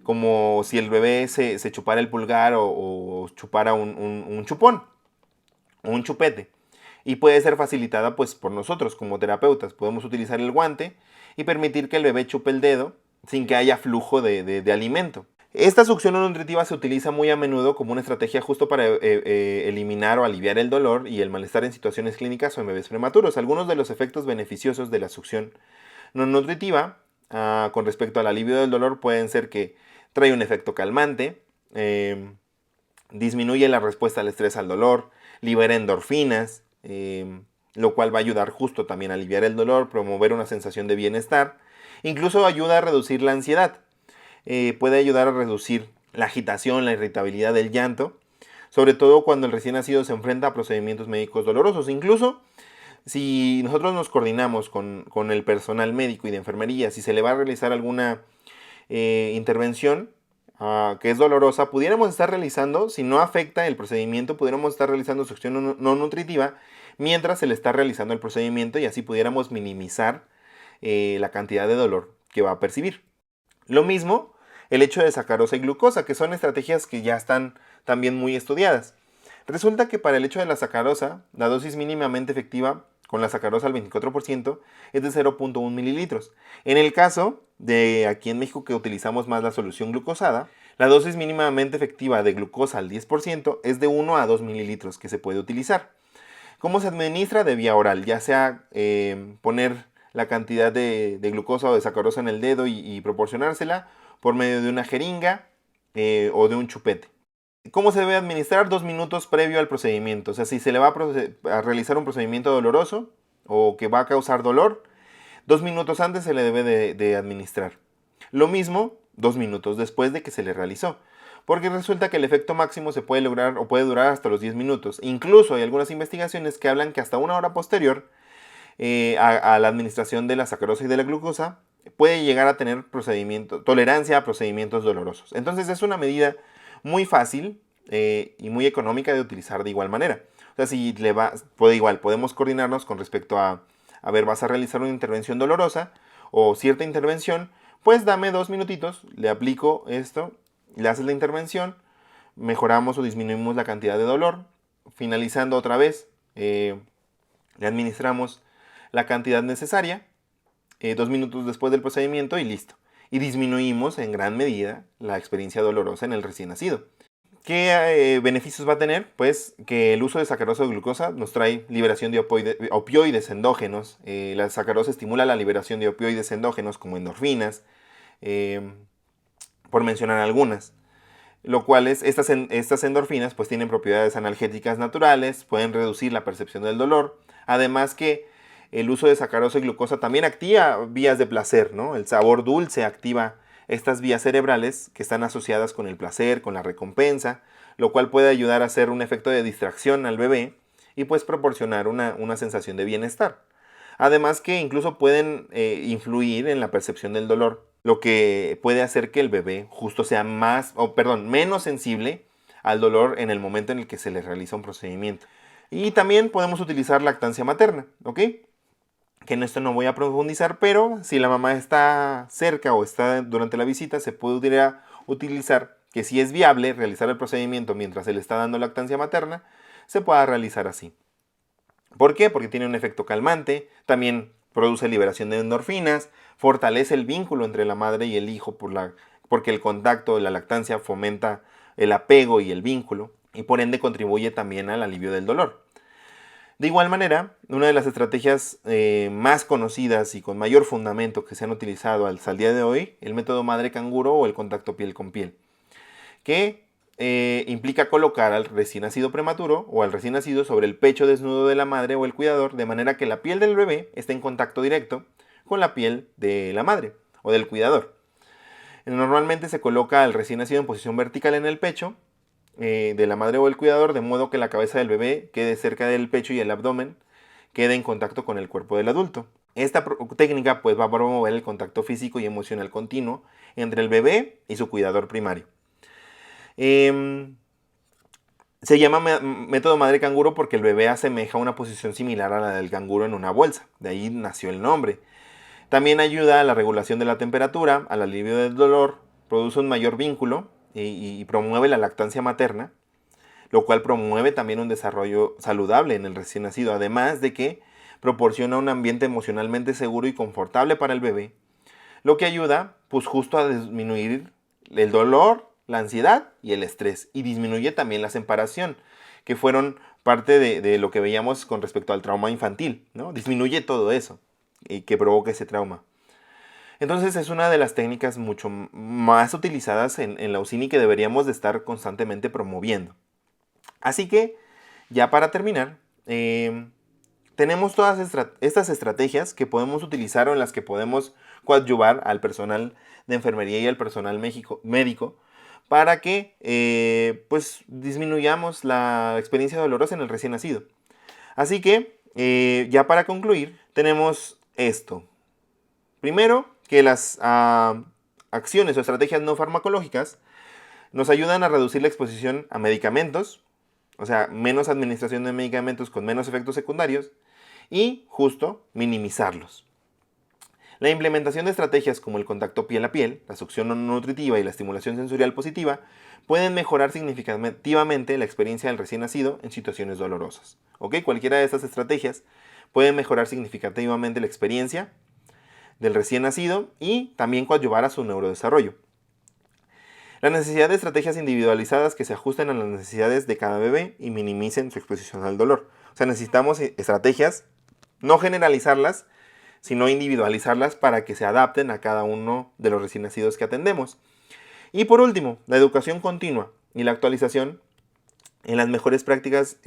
Como si el bebé se chupara el pulgar o chupara un chupón o un chupete. Y puede ser facilitada pues por nosotros como terapeutas. Podemos utilizar el guante y permitir que el bebé chupe el dedo sin que haya flujo de alimento. Esta succión no nutritiva se utiliza muy a menudo como una estrategia justo para eliminar o aliviar el dolor y el malestar en situaciones clínicas o en bebés prematuros. Algunos de los efectos beneficiosos de la succión no nutritiva con respecto al alivio del dolor pueden ser que trae un efecto calmante, disminuye la respuesta al estrés al dolor, libera endorfinas, lo cual va a ayudar justo también a aliviar el dolor, promover una sensación de bienestar. Incluso ayuda a reducir la ansiedad. Puede ayudar a reducir la agitación, la irritabilidad del llanto, sobre todo cuando el recién nacido se enfrenta a procedimientos médicos dolorosos. Incluso si nosotros nos coordinamos con el personal médico y de enfermería, si se le va a realizar alguna intervención que es dolorosa, pudiéramos estar realizando, si no afecta el procedimiento, pudiéramos estar realizando succión no nutritiva mientras se le está realizando el procedimiento y así pudiéramos minimizar la cantidad de dolor que va a percibir. Lo mismo el hecho de sacarosa y glucosa, que son estrategias que ya están también muy estudiadas. Resulta que para el hecho de la sacarosa, la dosis mínimamente efectiva con la sacarosa al 24% es de 0.1 mililitros. En el caso de aquí en México que utilizamos más la solución glucosada, la dosis mínimamente efectiva de glucosa al 10% es de 1 a 2 mililitros que se puede utilizar. ¿Cómo se administra? De vía oral, ya sea poner la cantidad de glucosa o de sacarosa en el dedo y proporcionársela por medio de una jeringa o de un chupete. ¿Cómo se debe administrar? 2 minutos previo al procedimiento. O sea, si se le va a realizar un procedimiento doloroso o que va a causar dolor, 2 minutos antes se le debe de administrar. Lo mismo 2 minutos después de que se le realizó. Porque resulta que el efecto máximo se puede lograr o puede durar hasta los 10 minutos. Incluso hay algunas investigaciones que hablan que hasta una hora posterior a la administración de la sacarosa y de la glucosa puede llegar a tener tolerancia a procedimientos dolorosos. Entonces es una medida muy fácil y muy económica de utilizar de igual manera. O sea, si podemos coordinarnos con respecto a ver, vas a realizar una intervención dolorosa o cierta intervención, pues dame 2 minutitos, le aplico esto, le haces la intervención, mejoramos o disminuimos la cantidad de dolor, finalizando otra vez, le administramos la cantidad necesaria, 2 minutos después del procedimiento y listo. Y disminuimos en gran medida la experiencia dolorosa en el recién nacido. ¿Qué beneficios va a tener? Pues que el uso de sacarosa o glucosa nos trae liberación de opioides endógenos. La sacarosa estimula la liberación de opioides endógenos como endorfinas, por mencionar algunas. Lo cual estas endorfinas pues tienen propiedades analgésicas naturales, pueden reducir la percepción del dolor. Además que el uso de sacarosa y glucosa también activa vías de placer, ¿no? El sabor dulce activa estas vías cerebrales que están asociadas con el placer, con la recompensa, lo cual puede ayudar a hacer un efecto de distracción al bebé y pues proporcionar una sensación de bienestar. Además que incluso pueden influir en la percepción del dolor, lo que puede hacer que el bebé justo sea menos sensible al dolor en el momento en el que se le realiza un procedimiento. Y también podemos utilizar lactancia materna, ¿ok? Que en esto no voy a profundizar, pero si la mamá está cerca o está durante la visita, se puede utilizar, que si es viable realizar el procedimiento mientras se le está dando lactancia materna, se pueda realizar así. ¿Por qué? Porque tiene un efecto calmante, también produce liberación de endorfinas, fortalece el vínculo entre la madre y el hijo porque el contacto de la lactancia fomenta el apego y el vínculo y por ende contribuye también al alivio del dolor. De igual manera, una de las estrategias más conocidas y con mayor fundamento que se han utilizado al día de hoy, el método madre canguro o el contacto piel con piel, que implica colocar al recién nacido prematuro o al recién nacido sobre el pecho desnudo de la madre o el cuidador, de manera que la piel del bebé esté en contacto directo con la piel de la madre o del cuidador. Normalmente se coloca al recién nacido en posición vertical en el pecho de la madre o el cuidador, de modo que la cabeza del bebé quede cerca del pecho y el abdomen quede en contacto con el cuerpo del adulto. Esta técnica pues va a promover el contacto físico y emocional continuo entre el bebé y su cuidador primario. Se llama método madre canguro porque el bebé asemeja una posición similar a la del canguro en una bolsa, de ahí nació el nombre. También ayuda a la regulación de la temperatura, al alivio del dolor, produce un mayor vínculo y promueve la lactancia materna, lo cual promueve también un desarrollo saludable en el recién nacido, además de que proporciona un ambiente emocionalmente seguro y confortable para el bebé, lo que ayuda pues justo a disminuir el dolor, la ansiedad y el estrés, y disminuye también la separación, que fueron parte de lo que veíamos con respecto al trauma infantil, ¿no? Disminuye todo eso y que provoca ese trauma. Entonces es una de las técnicas mucho más utilizadas en la UCIN y que deberíamos de estar constantemente promoviendo. Así que Ya para terminar, tenemos todas estas estrategias que podemos utilizar o en las que podemos coadyuvar al personal de enfermería y al personal médico para que pues disminuyamos la experiencia dolorosa en el recién nacido. Así que ya para concluir tenemos esto. Primero, que las acciones o estrategias no farmacológicas nos ayudan a reducir la exposición a medicamentos, o sea, menos administración de medicamentos con menos efectos secundarios y justo minimizarlos. La implementación de estrategias como el contacto piel a piel, la succión no nutritiva y la estimulación sensorial positiva pueden mejorar significativamente la experiencia del recién nacido en situaciones dolorosas. ¿Ok? Cualquiera de estas estrategias puede mejorar significativamente la experiencia del recién nacido y también coadyuvar a su neurodesarrollo. La necesidad de estrategias individualizadas que se ajusten a las necesidades de cada bebé y minimicen su exposición al dolor. O sea, necesitamos estrategias, no generalizarlas, sino individualizarlas para que se adapten a cada uno de los recién nacidos que atendemos. Y por último, la educación continua y la actualización en las mejores prácticas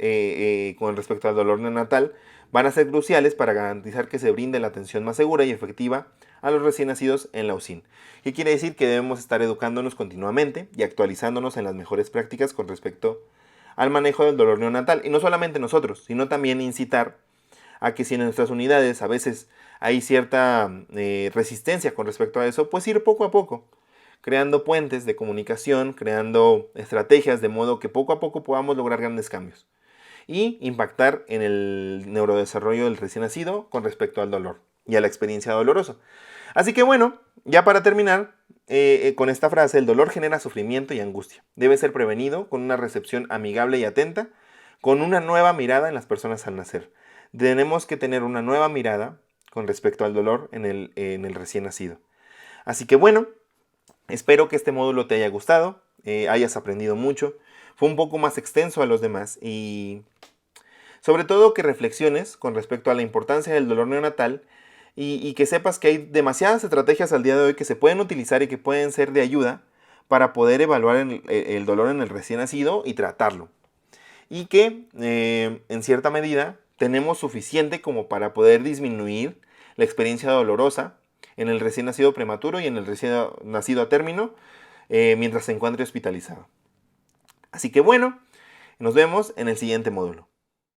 con respecto al dolor neonatal van a ser cruciales para garantizar que se brinde la atención más segura y efectiva a los recién nacidos en la UCIN. ¿Qué quiere decir? Que debemos estar educándonos continuamente y actualizándonos en las mejores prácticas con respecto al manejo del dolor neonatal. Y no solamente nosotros, sino también incitar a que si en nuestras unidades a veces hay cierta resistencia con respecto a eso, pues ir poco a poco, creando puentes de comunicación, creando estrategias de modo que poco a poco podamos lograr grandes cambios y impactar en el neurodesarrollo del recién nacido con respecto al dolor y a la experiencia dolorosa. Así que bueno, ya para terminar con esta frase, el dolor genera sufrimiento y angustia. Debe ser prevenido con una recepción amigable y atenta, con una nueva mirada en las personas al nacer. Tenemos que tener una nueva mirada con respecto al dolor en el recién nacido. Así que bueno, espero que este módulo te haya gustado, hayas aprendido mucho. Fue un poco más extenso a los demás y sobre todo que reflexiones con respecto a la importancia del dolor neonatal y que sepas que hay demasiadas estrategias al día de hoy que se pueden utilizar y que pueden ser de ayuda para poder evaluar el dolor en el recién nacido y tratarlo. Y que en cierta medida tenemos suficiente como para poder disminuir la experiencia dolorosa en el recién nacido prematuro y en el recién nacido a término mientras se encuentre hospitalizado. Así que bueno, nos vemos en el siguiente módulo.